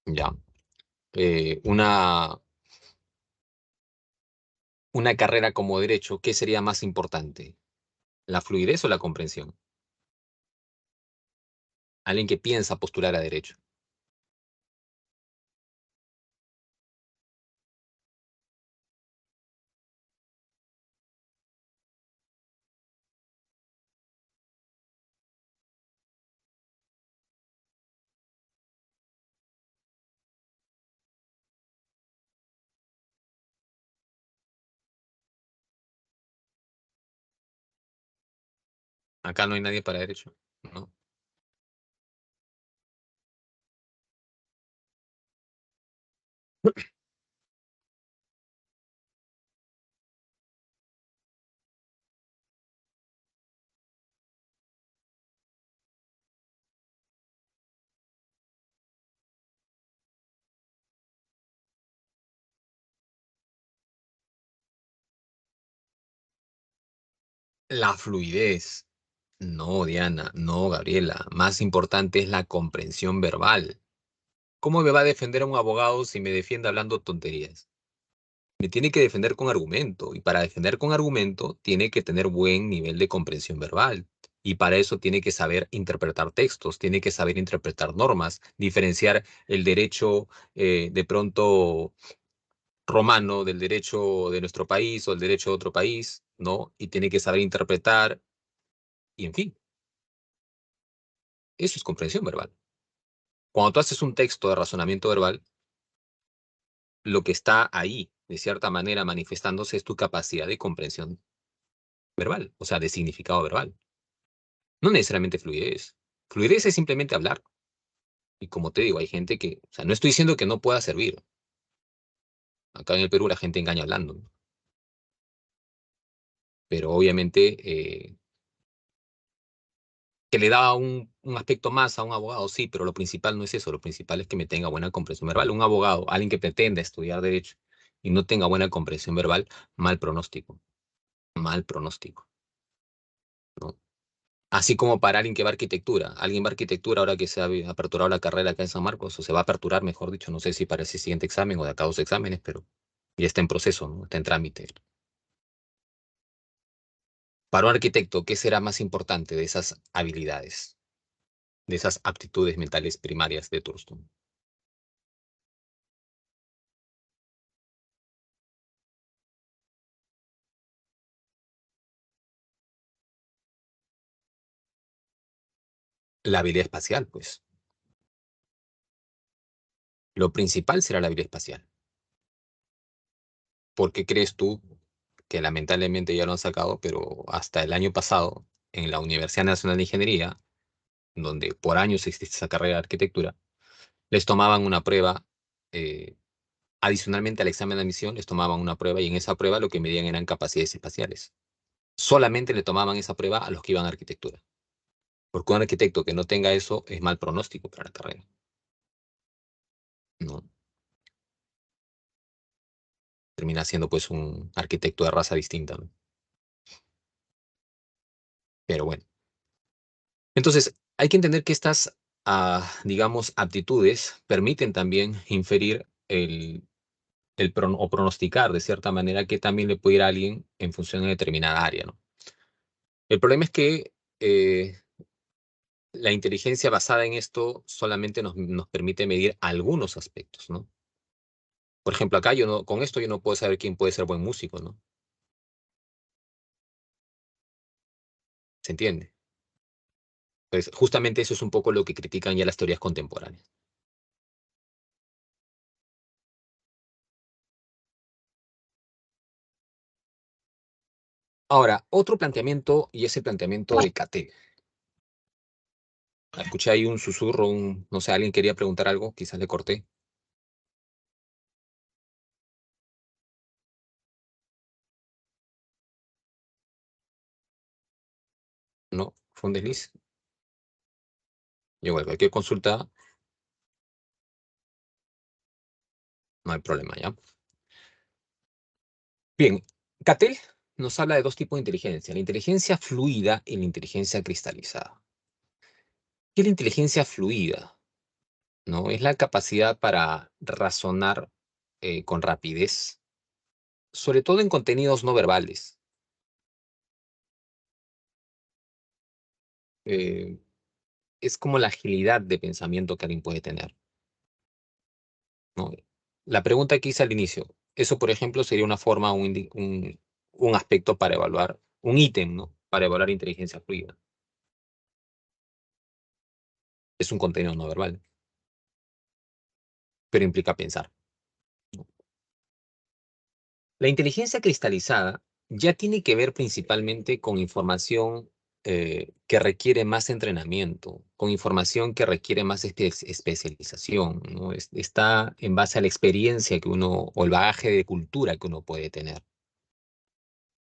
Ya. Una carrera como derecho, ¿qué sería más importante? ¿La fluidez o la comprensión? Alguien que piensa postular a derecho. Acá no hay nadie para derecho, ¿no? La fluidez. No, Diana, no, Gabriela. Más importante es la comprensión verbal. ¿Cómo me va a defender un abogado si me defiende hablando tonterías? Me tiene que defender con argumento, y para defender con argumento tiene que tener buen nivel de comprensión verbal. Y para eso tiene que saber interpretar textos, tiene que saber interpretar normas, diferenciar el derecho de pronto romano del derecho de nuestro país o el derecho de otro país, ¿no? Y tiene que saber interpretar, y en fin, eso es comprensión verbal. Cuando tú haces un texto de razonamiento verbal, lo que está ahí, de cierta manera, manifestándose es tu capacidad de comprensión verbal, o sea, de significado verbal. No necesariamente fluidez. Fluidez es simplemente hablar. Y como te digo, hay gente que, o sea, no estoy diciendo que no pueda servir. Acá en el Perú la gente engaña hablando, ¿no? Pero obviamente que le da un aspecto más a un abogado, sí, pero lo principal no es eso. Lo principal es que me tenga buena comprensión verbal. Un abogado, alguien que pretenda estudiar derecho y no tenga buena comprensión verbal, mal pronóstico, mal pronóstico, ¿no? Así como para alguien que va a arquitectura. Alguien va a arquitectura ahora que se ha aperturado la carrera acá en San Marcos, o se va a aperturar, mejor dicho, no sé si para ese siguiente examen o de acá a 2 exámenes, pero ya está en proceso, ¿no? Está en trámite. Para un arquitecto, ¿qué será más importante de esas habilidades, de esas aptitudes mentales primarias de Thurston? La habilidad espacial, pues. Lo principal será la habilidad espacial. ¿Por qué crees tú que lamentablemente ya lo han sacado, pero hasta el año pasado, en la Universidad Nacional de Ingeniería, donde por años existe esa carrera de arquitectura, les tomaban una prueba, eh, adicionalmente al examen de admisión, les tomaban una prueba y en esa prueba lo que medían eran capacidades espaciales. Solamente le tomaban esa prueba a los que iban a arquitectura. Porque un arquitecto que no tenga eso es mal pronóstico para la carrera, ¿no? Termina siendo pues un arquitecto de raza distinta, ¿no? Pero bueno. Entonces, hay que entender que estas, digamos, aptitudes permiten también inferir o pronosticar de cierta manera que también le puede ir a alguien en función de determinada área, ¿no? El problema es que la inteligencia basada en esto solamente nos permite medir algunos aspectos, ¿no? Por ejemplo, acá yo no, con esto yo no puedo saber quién puede ser buen músico, ¿no? ¿Se entiende? Pues justamente eso es un poco lo que critican ya las teorías contemporáneas. Ahora, otro planteamiento, y ese planteamiento de Caté. Escuché ahí un susurro, no sé, alguien quería preguntar algo, quizás le corté. No, fue un desliz. Igual, cualquier consulta, no hay problema, ¿ya? Bien, Cattell nos habla de dos tipos de inteligencia, la inteligencia fluida y la inteligencia cristalizada. ¿Qué es la inteligencia fluida? ¿No? Es la capacidad para razonar con rapidez, sobre todo en contenidos no verbales. Eh, es como la agilidad de pensamiento que alguien puede tener, ¿no? La pregunta que hice al inicio, eso por ejemplo sería una forma, un aspecto para evaluar, un ítem, ¿no? Para evaluar inteligencia fluida. Es un contenido no verbal, pero implica pensar. La inteligencia cristalizada ya tiene que ver principalmente con información que requiere más entrenamiento, con información que requiere más especialización, ¿no? Está en base a la experiencia que uno, o el bagaje de cultura que uno puede tener.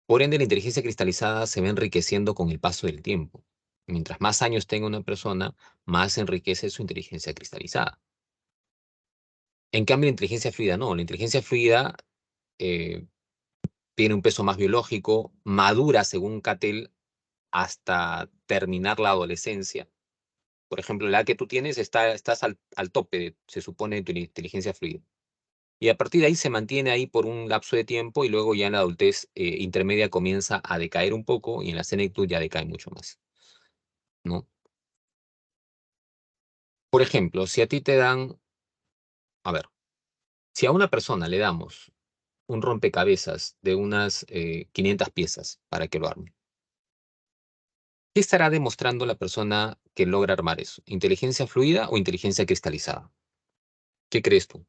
Por ende, la inteligencia cristalizada se va enriqueciendo con el paso del tiempo. Mientras más años tenga una persona, más enriquece su inteligencia cristalizada. En cambio, la inteligencia fluida no. La inteligencia fluida eh, tiene un peso más biológico, madura según Cattell hasta terminar la adolescencia. Por ejemplo, la edad que tú tienes estás al tope, se supone, de tu inteligencia fluida. Y a partir de ahí se mantiene ahí por un lapso de tiempo y luego ya en la adultez intermedia comienza a decaer un poco y en la senectud ya decae mucho más, ¿no? Por ejemplo, si a ti te dan, a ver, si a una persona le damos un rompecabezas de unas 500 piezas para que lo arme, ¿qué estará demostrando la persona que logra armar eso? ¿Inteligencia fluida o inteligencia cristalizada? ¿Qué crees tú?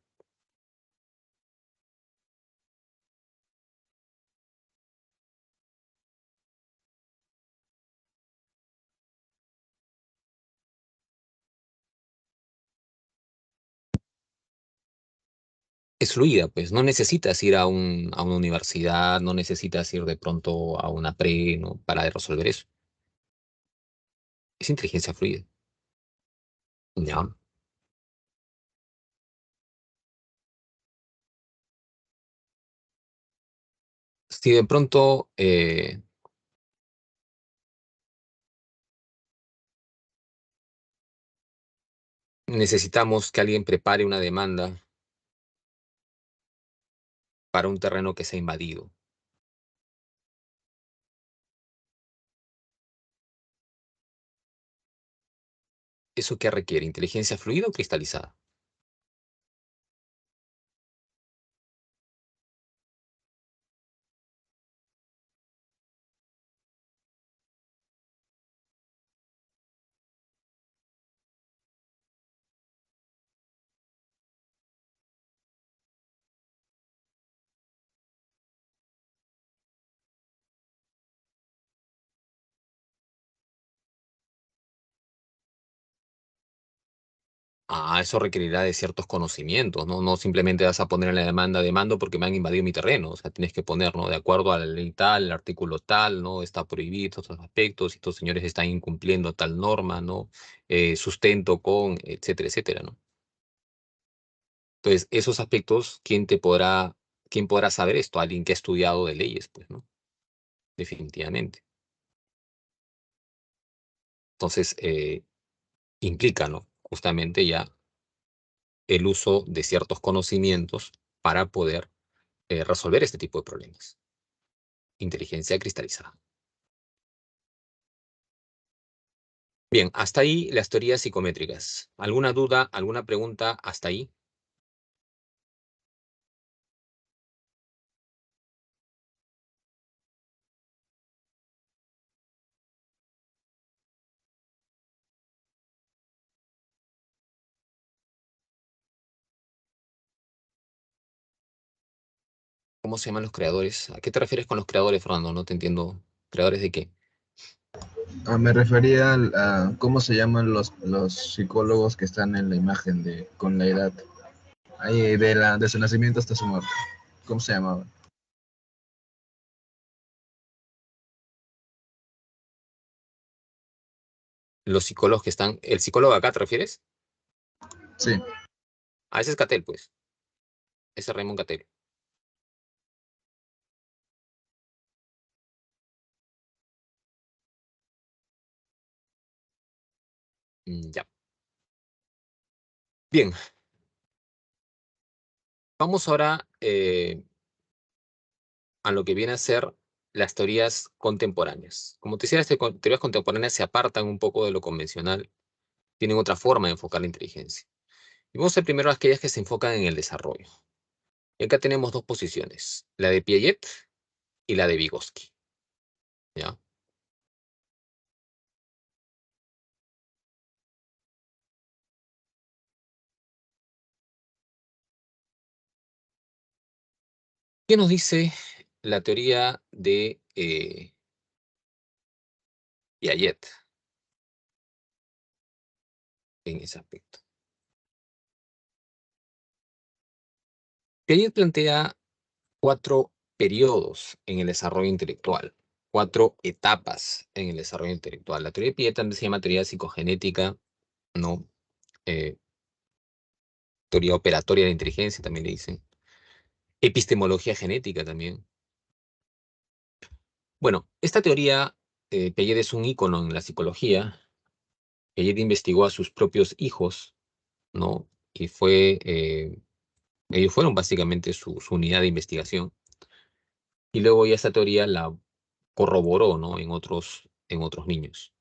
Es fluida, pues no necesitas ir a una universidad, no necesitas ir de pronto a una pre, ¿no? Para resolver eso. Es inteligencia fluida. Ya. Si de pronto necesitamos que alguien prepare una demanda para un terreno que se ha invadido, ¿eso qué requiere? ¿Inteligencia fluida o cristalizada? Ah, eso requerirá de ciertos conocimientos, ¿no? No simplemente vas a poner en la demanda, demando porque me han invadido mi terreno. O sea, tienes que poner, ¿no? De acuerdo a la ley tal, el artículo tal, ¿no? Está prohibido estos aspectos, y estos señores están incumpliendo tal norma, ¿no? Sustento con, etcétera, etcétera, ¿no? Entonces, esos aspectos, quién podrá saber esto? Alguien que ha estudiado de leyes, pues, ¿no? Definitivamente. Entonces, implica, ¿no? Justamente ya el uso de ciertos conocimientos para poder resolver este tipo de problemas. Inteligencia cristalizada. Bien, hasta ahí las teorías psicométricas. ¿Alguna duda, alguna pregunta hasta ahí? ¿Cómo se llaman los creadores? ¿A qué te refieres con los creadores, Fernando? No te entiendo. ¿Creadores de qué? Me refería a cómo se llaman los psicólogos que están en la imagen de con la edad. Ahí de su nacimiento hasta su muerte. ¿Cómo se llamaban? Los psicólogos que están... ¿El psicólogo acá te refieres? Sí. Ah, ese es Cattell, pues. Ese es Raymond Cattell. Ya. Bien, vamos ahora a lo que viene a ser las teorías contemporáneas. Como te decía, las teorías contemporáneas se apartan un poco de lo convencional, tienen otra forma de enfocar la inteligencia. Y vamos a ver primero aquellas que se enfocan en el desarrollo. Y acá tenemos dos posiciones, la de Piaget y la de Vygotsky. ¿Ya? ¿Qué nos dice la teoría de Piaget en ese aspecto? Piaget plantea cuatro periodos en el desarrollo intelectual, cuatro etapas en el desarrollo intelectual. La teoría de Piaget también se llama teoría psicogenética, ¿no? Eh, teoría operatoria de inteligencia también le dicen. Epistemología genética también. Bueno, esta teoría, Piaget es un ícono en la psicología. Piaget investigó a sus propios hijos, ¿no? Y ellos fueron básicamente su unidad de investigación. Y luego ya esta teoría la corroboró, ¿no? En otros niños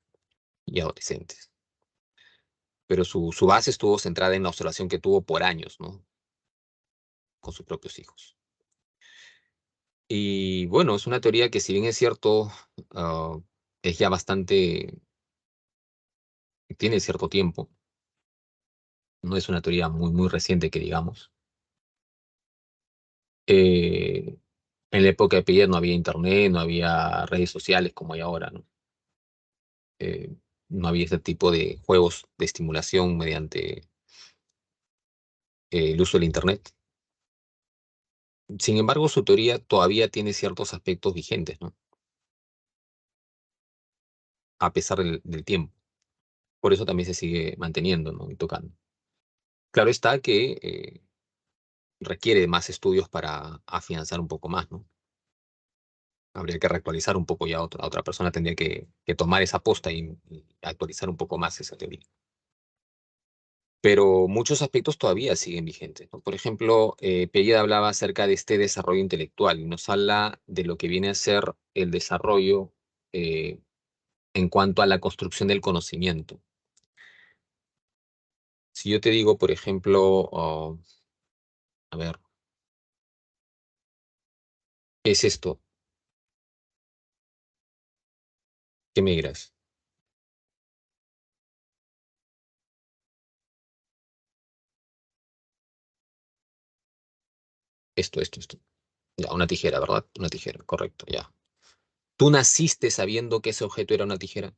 y adolescentes. Pero su base estuvo centrada en la observación que tuvo por años, ¿no? Con sus propios hijos. Y bueno, es una teoría que si bien es cierto, ah, es ya bastante, tiene cierto tiempo, no es una teoría muy, muy reciente que digamos. Eh, en la época de Piaget no había internet, no había redes sociales como hay ahora, ¿no? Eh, no había este tipo de juegos de estimulación mediante el uso del internet. Sin embargo, su teoría todavía tiene ciertos aspectos vigentes, ¿no? A pesar del tiempo. Por eso también se sigue manteniendo, ¿no? Y tocando. Claro está que requiere de más estudios para afianzar un poco más, ¿no? Habría que reactualizar un poco ya a otra persona, tendría que tomar esa posta y actualizar un poco más esa teoría. Pero muchos aspectos todavía siguen vigentes, ¿no? Por ejemplo, Piaget hablaba acerca de este desarrollo intelectual y nos habla de lo que viene a ser el desarrollo eh, en cuanto a la construcción del conocimiento. Si yo te digo, por ejemplo, a ver, ¿qué es esto? ¿Qué me dirás? Esto. Ya, una tijera, ¿verdad? Una tijera, correcto, ya. ¿Tú naciste sabiendo que ese objeto era una tijera?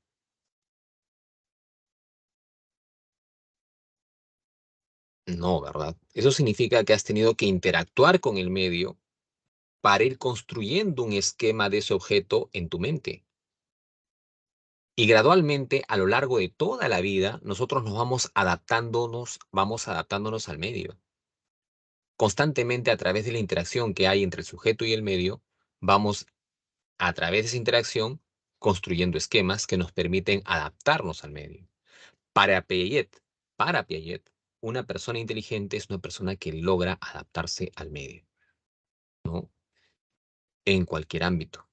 No, ¿verdad? Eso significa que has tenido que interactuar con el medio para ir construyendo un esquema de ese objeto en tu mente. Y gradualmente, a lo largo de toda la vida, nosotros vamos adaptándonos al medio. Constantemente a través de la interacción que hay entre el sujeto y el medio, vamos a través de esa interacción construyendo esquemas que nos permiten adaptarnos al medio. Para Piaget, para Piaget, una persona inteligente es una persona que logra adaptarse al medio, ¿no? En cualquier ámbito.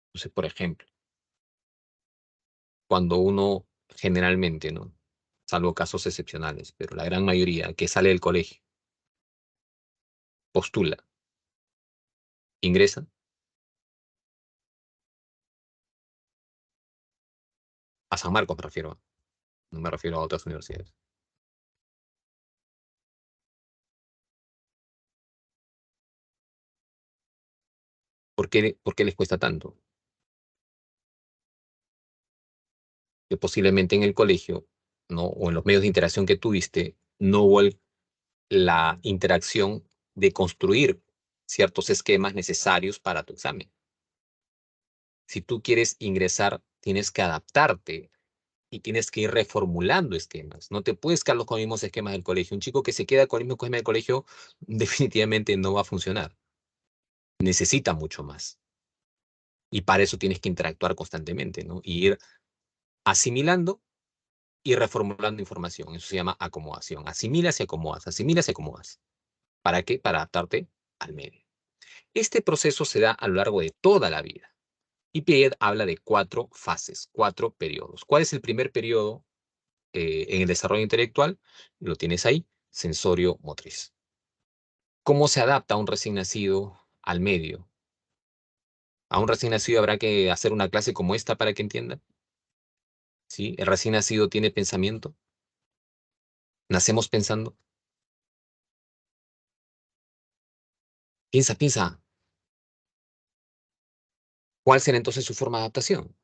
Entonces, por ejemplo, cuando uno generalmente, ¿no? Salvo casos excepcionales, pero la gran mayoría que sale del colegio, postula, ingresa, a San Marcos me refiero, no me refiero a otras universidades. ¿Por qué les cuesta tanto? que posiblemente en el colegio, ¿no? O en los medios de interacción que tuviste, no hubo la interacción de construir ciertos esquemas necesarios para tu examen. Si tú quieres ingresar, tienes que adaptarte y tienes que ir reformulando esquemas. No te puedes quedar con los mismos esquemas del colegio. Un chico que se queda con el mismo esquema del colegio definitivamente no va a funcionar. Necesita mucho más. Y para eso tienes que interactuar constantemente, ¿no? Y ir asimilando y reformulando información. Eso se llama acomodación. Asimilas y acomodas, asimilas y acomodas. ¿Para qué? Para adaptarte al medio. Este proceso se da a lo largo de toda la vida. Y Piaget habla de 4 fases, 4 periodos. ¿Cuál es el primer periodo en el desarrollo intelectual? Lo tienes ahí, sensorio motriz. ¿Cómo se adapta un recién nacido al medio? A un recién nacido habrá que hacer una clase como esta para que entienda. ¿Sí? El recién nacido tiene pensamiento. Nacemos pensando. Piensa, piensa. ¿Cuál será entonces su forma de adaptación?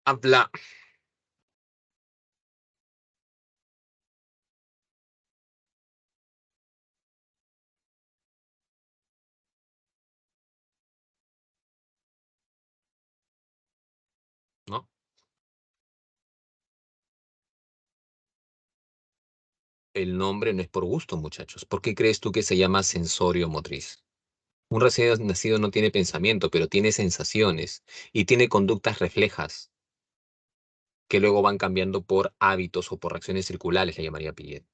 Habla, ¿no? El nombre no es por gusto, muchachos. ¿Por qué crees tú que se llama sensorio motriz? Un recién nacido no tiene pensamiento, pero tiene sensaciones y tiene conductas reflejas que luego van cambiando por hábitos o por reacciones circulares, le llamaría Piaget.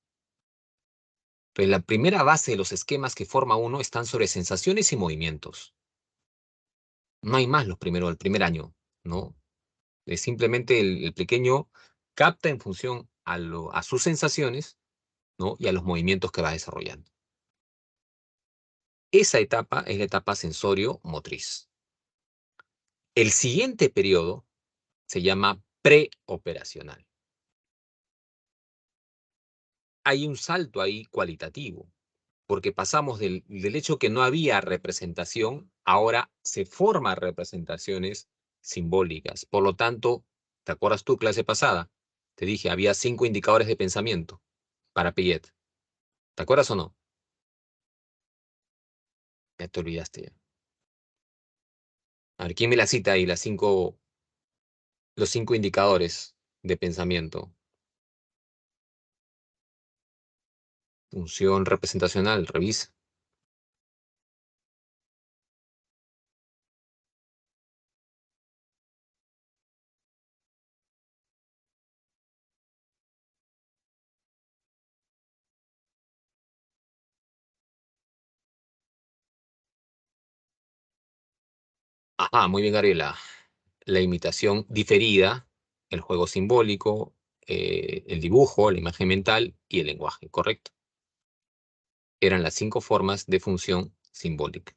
Entonces, la primera base de los esquemas que forma uno están sobre sensaciones y movimientos. No hay más los primeros, el primer año, ¿no? Es simplemente el pequeño capta en función a sus sensaciones, ¿no? Y a los movimientos que va desarrollando. Esa etapa es la etapa sensorio-motriz. El siguiente periodo se llama preoperacional. Hay un salto ahí cualitativo, porque pasamos del hecho que no había representación, ahora se forman representaciones simbólicas. Por lo tanto, ¿te acuerdas tu clase pasada? Te dije, había 5 indicadores de pensamiento para Piaget. ¿Te acuerdas o no? Ya te olvidaste ya. A ver, ¿quién me la cita ahí? Los 5 indicadores de pensamiento. Función representacional, revisa. Ajá, muy bien, Gabriela. La imitación diferida, el juego simbólico, el dibujo, la imagen mental y el lenguaje, ¿correcto? Eran las 5 formas de función simbólica.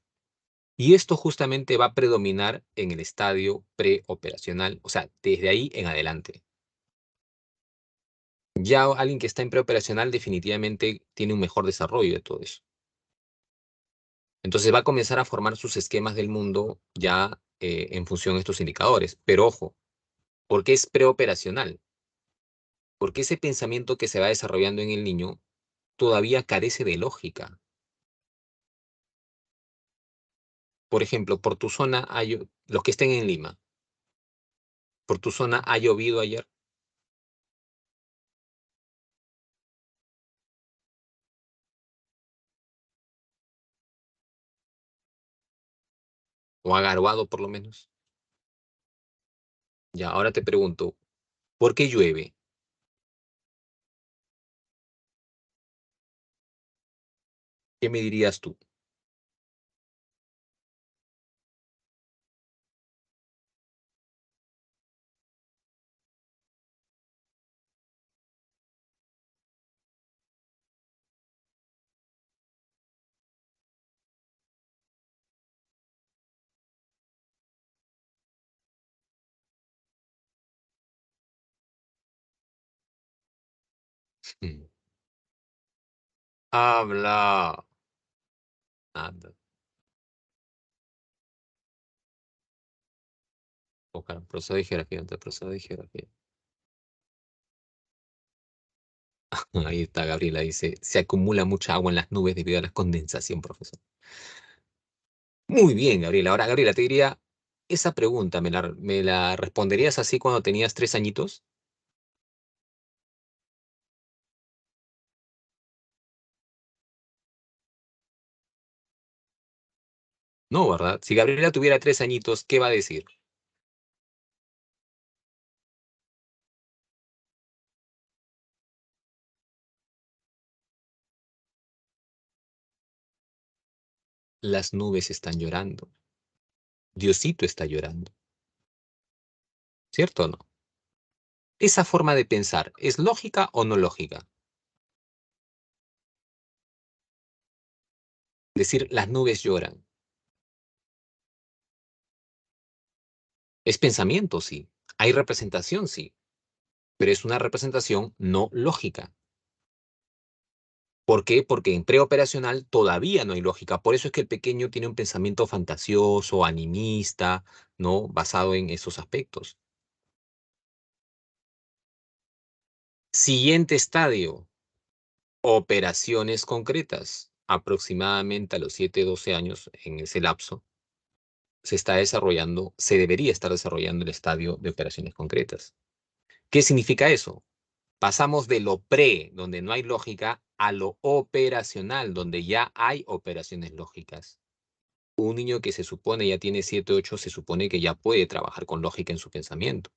Y esto justamente va a predominar en el estadio preoperacional, o sea, desde ahí en adelante. Ya alguien que está en preoperacional definitivamente tiene un mejor desarrollo de todo eso. Entonces va a comenzar a formar sus esquemas del mundo ya en función de estos indicadores. Pero ojo, ¿por qué es preoperacional? Porque ese pensamiento que se va desarrollando en el niño todavía carece de lógica. Por ejemplo, por tu zona, los que estén en Lima, por tu zona ha llovido ayer o ha garoado por lo menos. Ya, ahora te pregunto, ¿por qué llueve? ¿Qué me dirías tú? Mm. Habla. Anda. Ojalá, profesor de geografía, ante profesor de geografía. Ahí está Gabriela, dice, se acumula mucha agua en las nubes debido a la condensación, profesor. Muy bien, Gabriela. Ahora, Gabriela, te diría, esa pregunta, ¿me la responderías así cuando tenías 3 añitos? No, ¿verdad? Si Gabriela tuviera 3 añitos, ¿qué va a decir? Las nubes están llorando. Diosito está llorando. ¿Cierto o no? ¿Esa forma de pensar es lógica o no lógica? Decir, las nubes lloran. Es pensamiento, sí. Hay representación, sí. Pero es una representación no lógica. ¿Por qué? Porque en preoperacional todavía no hay lógica. Por eso es que el pequeño tiene un pensamiento fantasioso, animista, ¿no? Basado en esos aspectos. Siguiente estadio, operaciones concretas. Aproximadamente a los 7, 12 años, en ese lapso, se está desarrollando, se debería estar desarrollando el estadio de operaciones concretas. ¿Qué significa eso? Pasamos de lo donde no hay lógica, a lo operacional, donde ya hay operaciones lógicas. Un niño que se supone ya tiene 7, 8, se supone que ya puede trabajar con lógica en su pensamiento.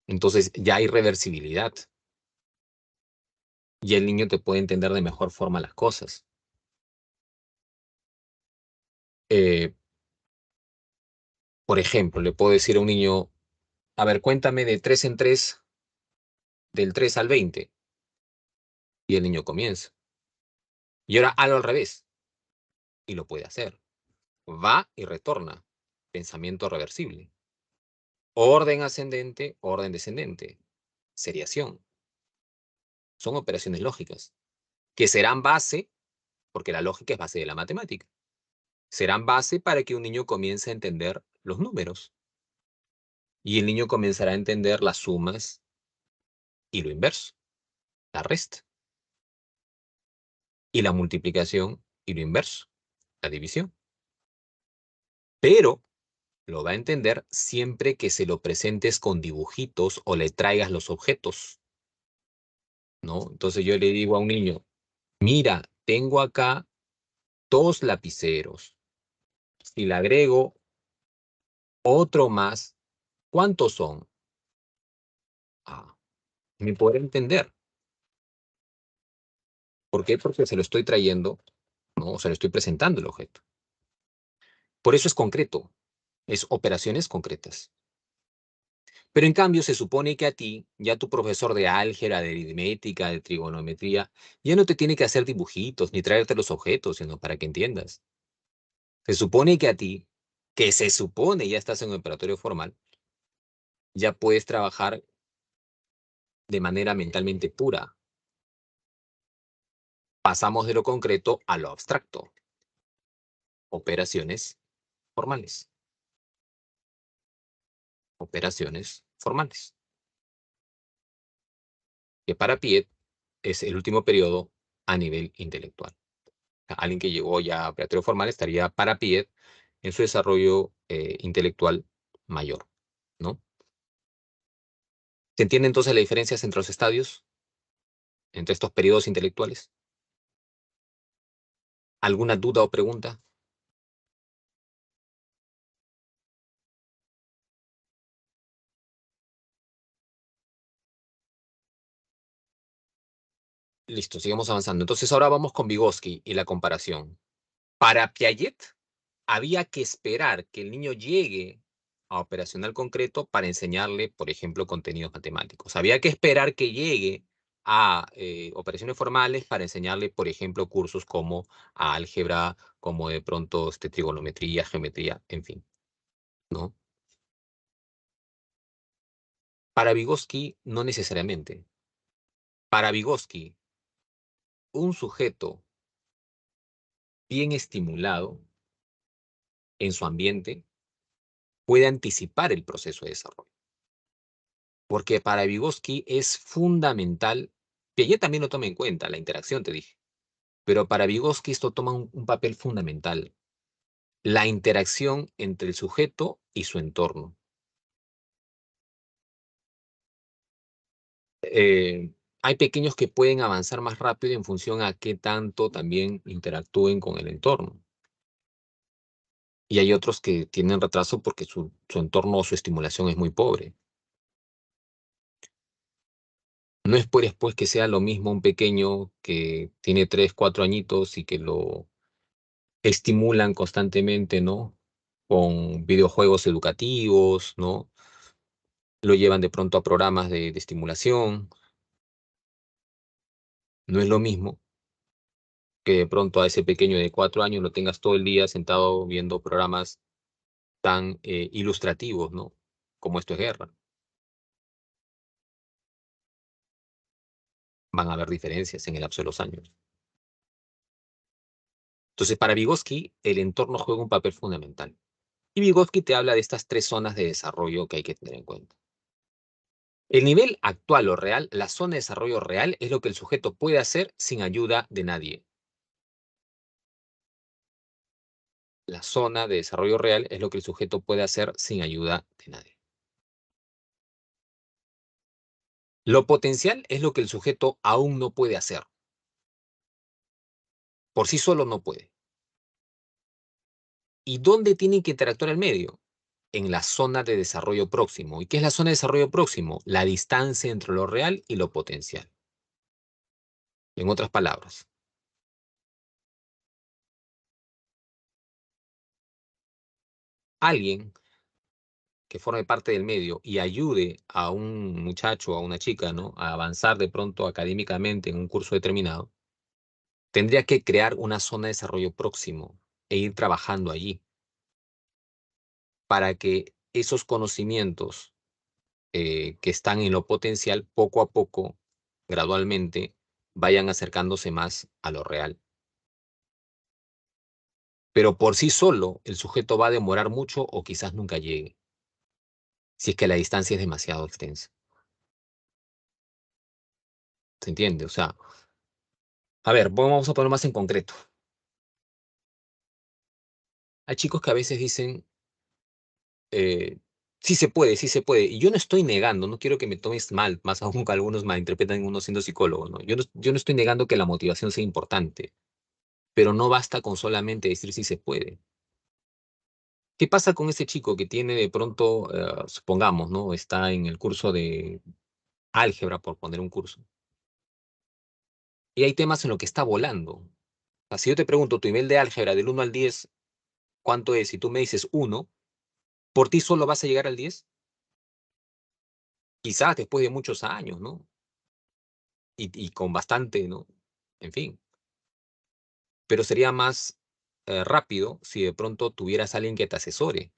Entonces ya hay reversibilidad. Y el niño te puede entender de mejor forma las cosas. Eh, por ejemplo, le puedo decir a un niño, a ver, cuéntame de 3 en 3, del 3 al 20. Y el niño comienza. Y ahora hazlo al revés. Y lo puede hacer. Va y retorna. Pensamiento reversible. Orden ascendente, orden descendente. Seriación. Son operaciones lógicas que serán base, porque la lógica es base de la matemática. Serán base para que un niño comience a entender los números. Y el niño comenzará a entender las sumas y lo inverso, la resta. Y la multiplicación y lo inverso, la división. Pero lo va a entender siempre que se lo presentes con dibujitos o le traigas los objetos, ¿no? Entonces yo le digo a un niño, mira, tengo acá 2 lapiceros. Si le agrego otro más, ¿cuántos son? Ah, me podrá entender. ¿Por qué? Porque se lo estoy trayendo, ¿no? O se lo estoy presentando el objeto. Por eso es concreto, es operaciones concretas. Pero en cambio se supone que a ti, ya tu profesor de álgebra, de aritmética, de trigonometría, ya no te tiene que hacer dibujitos ni traerte los objetos, sino para que entiendas. Se supone que a ti, que se supone ya estás en un operatorio formal, ya puedes trabajar de manera mentalmente pura. Pasamos de lo concreto a lo abstracto. Operaciones formales. Operaciones formales. Que para Piet es el último periodo a nivel intelectual. Alguien que llegó ya a preparatorio formal estaría para Piet en su desarrollo intelectual mayor, ¿no? ¿Se entiende entonces la diferencia entre los estadios, entre estos periodos intelectuales? ¿Alguna duda o pregunta? Listo, sigamos avanzando. Entonces ahora vamos con Vygotsky y la comparación. Para Piaget había que esperar que el niño llegue a operacional concreto para enseñarle, por ejemplo, contenidos matemáticos. Había que esperar que llegue a operaciones formales para enseñarle, por ejemplo, cursos como álgebra, como de pronto trigonometría, geometría, en fin, ¿no? Para Vygotsky, no necesariamente. Para Vygotsky, un sujeto bien estimulado en su ambiente, puede anticipar el proceso de desarrollo. Porque para Vygotsky es fundamental, Piaget también lo toma en cuenta, la interacción, te dije, pero para Vygotsky esto toma un papel fundamental, la interacción entre el sujeto y su entorno. Eh, Hay pequeños que pueden avanzar más rápido en función a qué tanto también interactúen con el entorno. Y hay otros que tienen retraso porque su entorno o su estimulación es muy pobre. No es pues que sea lo mismo un pequeño que tiene 3, 4 añitos y que lo estimulan constantemente, ¿no? Con videojuegos educativos, ¿no? Lo llevan de pronto a programas de estimulación. No es lo mismo que de pronto a ese pequeño de 4 años lo tengas todo el día sentado viendo programas tan ilustrativos, ¿no? Como Esto es Guerra. Van a haber diferencias en el lapso de los años. Entonces, para Vygotsky, el entorno juega un papel fundamental. Y Vygotsky te habla de estas 3 zonas de desarrollo que hay que tener en cuenta. El nivel actual o real, la zona de desarrollo real, es lo que el sujeto puede hacer sin ayuda de nadie. La zona de desarrollo real es lo que el sujeto puede hacer sin ayuda de nadie. Lo potencial es lo que el sujeto aún no puede hacer. Por sí solo no puede. ¿Y dónde tiene que interactuar el medio? En la zona de desarrollo próximo. ¿Y qué es la zona de desarrollo próximo? La distancia entre lo real y lo potencial. En otras palabras, alguien que forme parte del medio y ayude a un muchacho o a una chica, ¿no? A avanzar de pronto académicamente en un curso determinado, tendría que crear una zona de desarrollo próximo e ir trabajando allí para que esos conocimientos que están en lo potencial, poco a poco, gradualmente, vayan acercándose más a lo real. Pero por sí solo, el sujeto va a demorar mucho o quizás nunca llegue, si es que la distancia es demasiado extensa. ¿Se entiende? O sea, a ver, vamos a poner más en concreto. Hay chicos que a veces dicen, eh, sí se puede, sí se puede. Y yo no estoy negando, no quiero que me tomes mal, más aún que algunos malinterpretan uno siendo psicólogo, ¿no? Yo no estoy negando que la motivación sea importante, pero no basta con solamente decir sí se puede. ¿Qué pasa con ese chico que tiene de pronto, supongamos, ¿no? Está en el curso de álgebra, por poner un curso, y hay temas en los que está volando. O sea, si yo te pregunto tu nivel de álgebra del 1 al 10, ¿cuánto es? Y tú me dices 1, ¿por ti solo vas a llegar al 10? Quizás después de muchos años, ¿no? Y con bastante, ¿no? En fin, pero sería más rápido si de pronto tuvieras alguien que te asesore,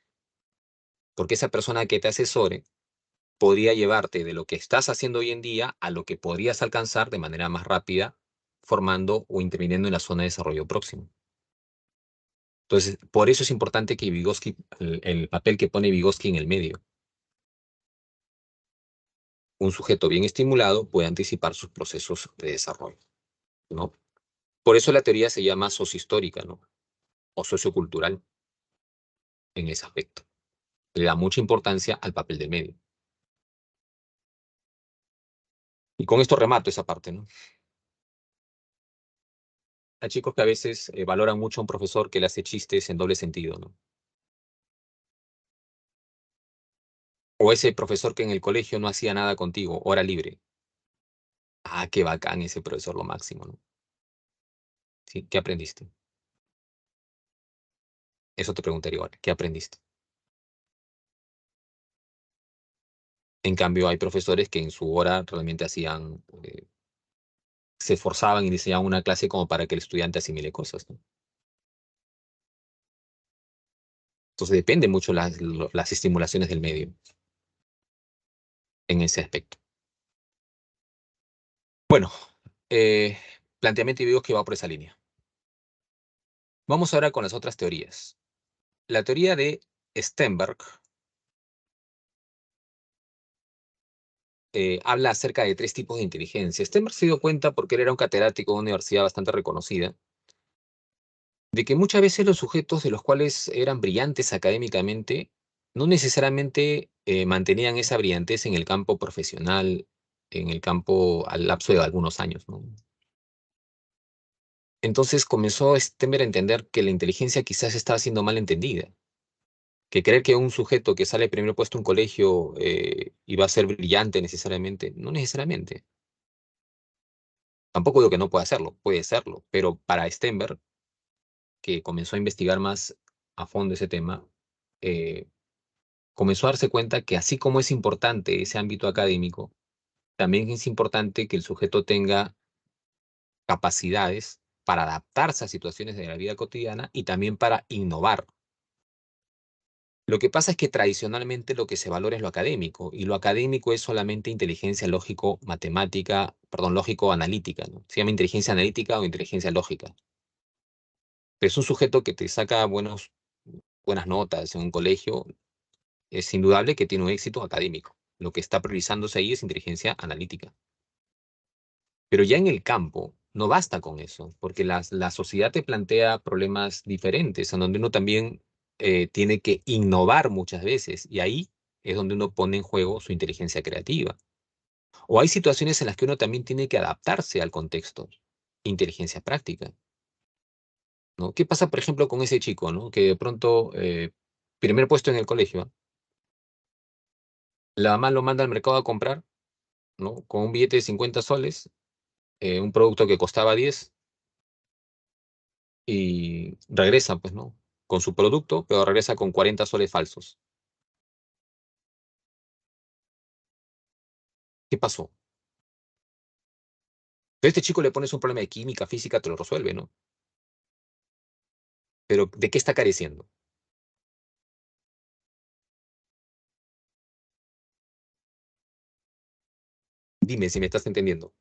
porque esa persona que te asesore podría llevarte de lo que estás haciendo hoy en día a lo que podrías alcanzar de manera más rápida, formando o interviniendo en la zona de desarrollo próximo. Entonces, por eso es importante que Vygotsky, el papel que pone Vygotsky en el medio. Un sujeto bien estimulado puede anticipar sus procesos de desarrollo, ¿no? Por eso la teoría se llama sociohistórica, ¿no? O sociocultural en ese aspecto. Le da mucha importancia al papel del medio. Y con esto remato esa parte, ¿no? Hay chicos que a veces valoran mucho a un profesor que le hace chistes en doble sentido, ¿no? O ese profesor que en el colegio no hacía nada contigo, hora libre. Ah, qué bacán ese profesor, lo máximo, ¿no? ¿Sí? ¿Qué aprendiste? Eso te preguntaría ahora, ¿qué aprendiste? En cambio, hay profesores que en su hora realmente hacían, se esforzaban y diseñaban una clase como para que el estudiante asimile cosas, ¿no? Entonces depende mucho las estimulaciones del medio en ese aspecto. Bueno, eh, planteamiento y digo que va por esa línea. Vamos ahora con las otras teorías. La teoría de Stenberg habla acerca de tres tipos de inteligencia. Stenberg se dio cuenta, porque él era un catedrático de una universidad bastante reconocida, de que muchas veces los sujetos de los cuales eran brillantes académicamente no necesariamente mantenían esa brillantez en el campo profesional, en el campo al lapso de algunos años, ¿no? Entonces comenzó Stenberg a entender que la inteligencia quizás estaba siendo mal entendida, que creer que un sujeto que sale primero puesto en un colegio iba a ser brillante necesariamente, no necesariamente. Tampoco digo que no pueda hacerlo, puede serlo, pero para Stenberg, que comenzó a investigar más a fondo ese tema, eh, comenzó a darse cuenta que así como es importante ese ámbito académico, también es importante que el sujeto tenga capacidades para adaptarse a situaciones de la vida cotidiana y también para innovar. Lo que pasa es que tradicionalmente lo que se valora es lo académico, y lo académico es solamente inteligencia lógico-matemática, perdón, lógico-analítica, ¿no? Se llama inteligencia analítica o inteligencia lógica. Pero es un sujeto que te saca buenas notas en un colegio, es indudable que tiene un éxito académico. Lo que está priorizándose ahí es inteligencia analítica. Pero ya en el campo no basta con eso, porque la sociedad te plantea problemas diferentes, en donde uno también tiene que innovar muchas veces, y ahí es donde uno pone en juego su inteligencia creativa. O hay situaciones en las que uno también tiene que adaptarse al contexto, inteligencia práctica, ¿no? ¿Qué pasa, por ejemplo, con ese chico, ¿no? Que de pronto, primer puesto en el colegio, la mamá lo manda al mercado a comprar, ¿no? Con un billete de 50 soles, un producto que costaba 10, y regresa, pues, ¿no? Con su producto, pero regresa con 40 soles falsos. ¿Qué pasó? A este chico le pones un problema de química, física, te lo resuelve, ¿no? Pero ¿de qué está careciendo? Dime si me estás entendiendo.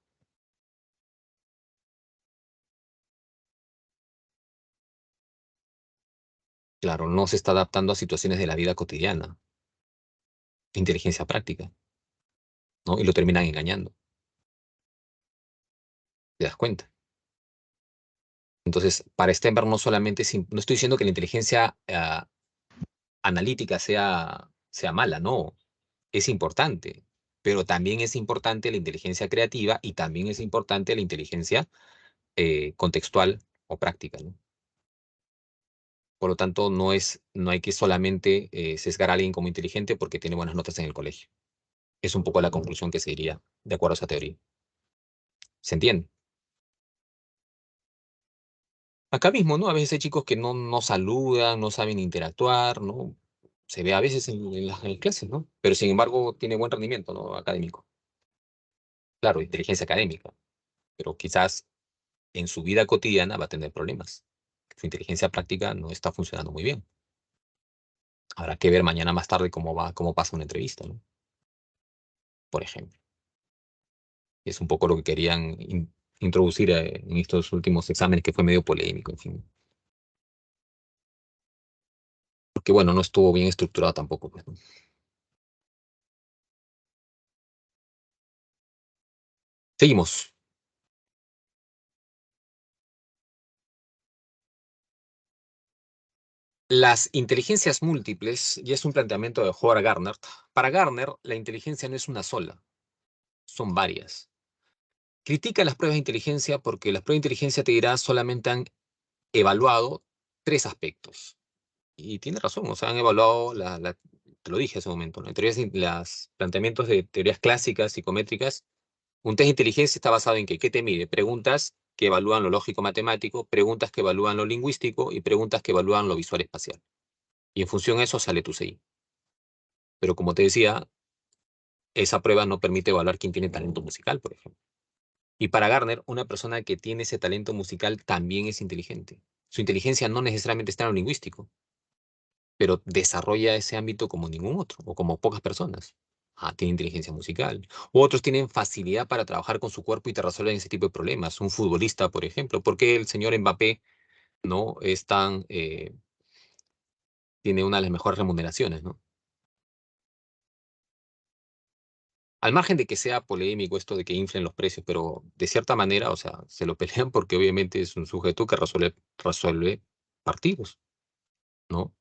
Claro, no se está adaptando a situaciones de la vida cotidiana, inteligencia práctica, ¿no? Y lo terminan engañando, ¿te das cuenta? Entonces, para Stenberg no solamente no estoy diciendo que la inteligencia analítica sea mala, no, es importante, pero también es importante la inteligencia creativa y también es importante la inteligencia contextual o práctica, ¿no? Por lo tanto, no hay que solamente sesgar a alguien como inteligente porque tiene buenas notas en el colegio. Es un poco la conclusión que se diría de acuerdo a esa teoría. ¿Se entiende? Acá mismo, ¿no? A veces hay chicos que no saludan, no saben interactuar, ¿no? Se ve a veces en las clases, ¿no? Pero sin embargo tiene buen rendimiento, ¿no? Académico. Claro, inteligencia académica, pero quizás en su vida cotidiana va a tener problemas. Su inteligencia práctica no está funcionando muy bien. Habrá que ver mañana más tarde cómo va, cómo pasa una entrevista, ¿no? Por ejemplo. Es un poco lo que querían introducir en estos últimos exámenes, que fue medio polémico, en fin. Porque bueno, no estuvo bien estructurado tampoco, pues, ¿no? Seguimos. Las inteligencias múltiples ya es un planteamiento de Howard Gardner. Para Gardner, la inteligencia no es una sola, son varias. Critica las pruebas de inteligencia porque las pruebas de inteligencia te dirá solamente han evaluado tres aspectos. Y tiene razón, o sea, han evaluado, te lo dije hace un momento, ¿no? Los planteamientos de teorías clásicas, psicométricas. Un test de inteligencia está basado en ¿qué te mide? Preguntas que evalúan lo lógico-matemático, preguntas que evalúan lo lingüístico y preguntas que evalúan lo visual-espacial. Y en función de eso sale tu CI. Pero como te decía, esa prueba no permite evaluar quién tiene talento musical, por ejemplo. Y para Garner, una persona que tiene ese talento musical también es inteligente. Su inteligencia no necesariamente está en lo lingüístico, pero desarrolla ese ámbito como ningún otro, o como pocas personas. Ah, tiene inteligencia musical. U otros tienen facilidad para trabajar con su cuerpo y te resuelven ese tipo de problemas. Un futbolista, por ejemplo. ¿Por qué el señor Mbappé ¿no? Tiene una de las mejores remuneraciones, ¿no? Al margen de que sea polémico esto de que inflen los precios, pero de cierta manera, o sea, se lo pelean porque obviamente es un sujeto que resuelve partidos, ¿no?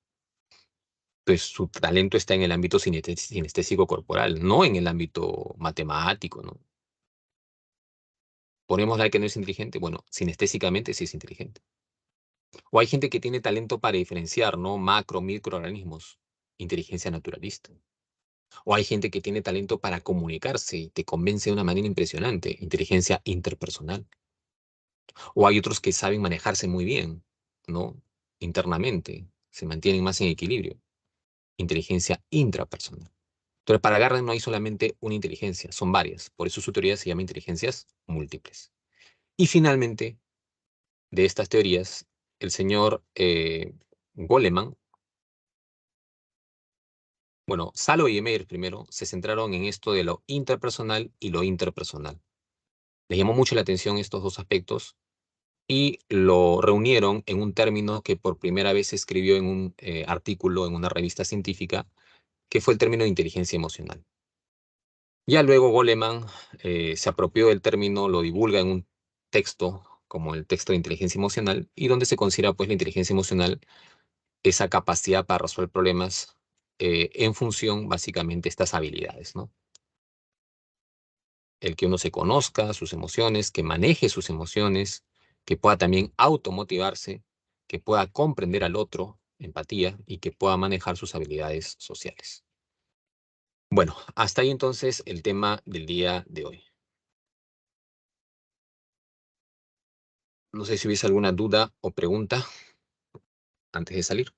Pues su talento está en el ámbito sinestésico corporal, no en el ámbito matemático, ¿no? Ponemos al que no es inteligente, bueno, sinestésicamente sí es inteligente. O hay gente que tiene talento para diferenciar, ¿no? Macro, microorganismos, inteligencia naturalista. O hay gente que tiene talento para comunicarse y te convence de una manera impresionante, inteligencia interpersonal. O hay otros que saben manejarse muy bien, ¿no? Internamente, se mantienen más en equilibrio, inteligencia intrapersonal. Entonces, para Garden no hay solamente una inteligencia, son varias. Por eso su teoría se llama inteligencias múltiples. Y finalmente, de estas teorías, el señor Goleman, bueno, Salo y Meyer primero se centraron en esto de lo interpersonal y lo interpersonal. Les llamó mucho la atención estos dos aspectos y lo reunieron en un término que por primera vez se escribió en un artículo en una revista científica, que fue el término de inteligencia emocional. Ya luego Goleman se apropió del término, lo divulga en un texto como el texto de inteligencia emocional y donde se considera pues la inteligencia emocional esa capacidad para resolver problemas en función básicamente de estas habilidades, ¿no? El que uno se conozca sus emociones, que maneje sus emociones, que pueda también automotivarse, que pueda comprender al otro, empatía, y que pueda manejar sus habilidades sociales. Bueno, hasta ahí entonces el tema del día de hoy. No sé si hubiese alguna duda o pregunta antes de salir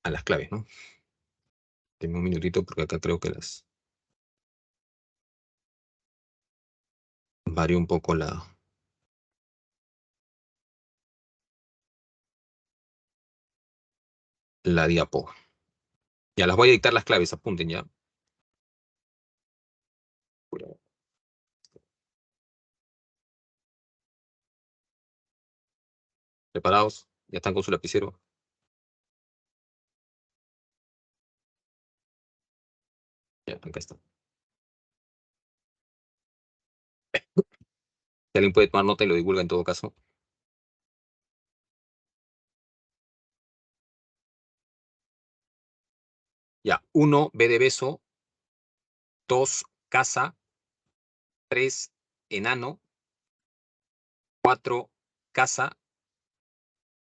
a las claves, ¿no? Tengo un minutito porque acá creo que las varía un poco la diapo. Ya las voy a dictar las claves, apunten ya. ¿Preparados? ¿Ya están con su lapicero? Ya, acá está. Si alguien puede tomar nota y lo divulga en todo caso. Ya, 1, B de beso, 2, casa, 3, enano, 4, casa,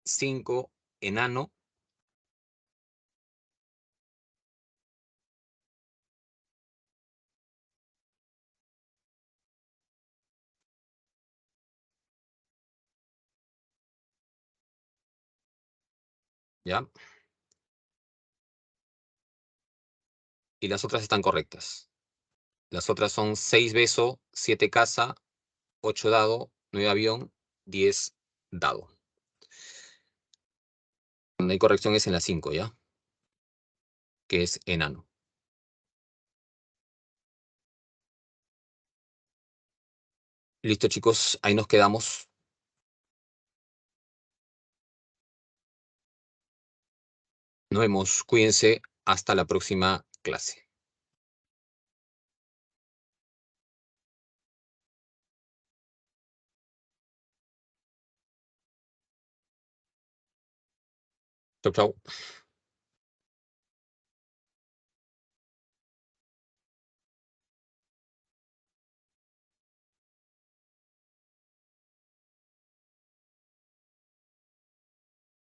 5, enano, ¿ya? Y las otras están correctas. Las otras son 6 beso, 7 casa, 8 dado, 9 avión, 10 dado. Donde hay corrección es en la 5, ¿ya? Que es enano. Listo, chicos, ahí nos quedamos. Nos vemos. Cuídense. Hasta la próxima clase. Chau, chau.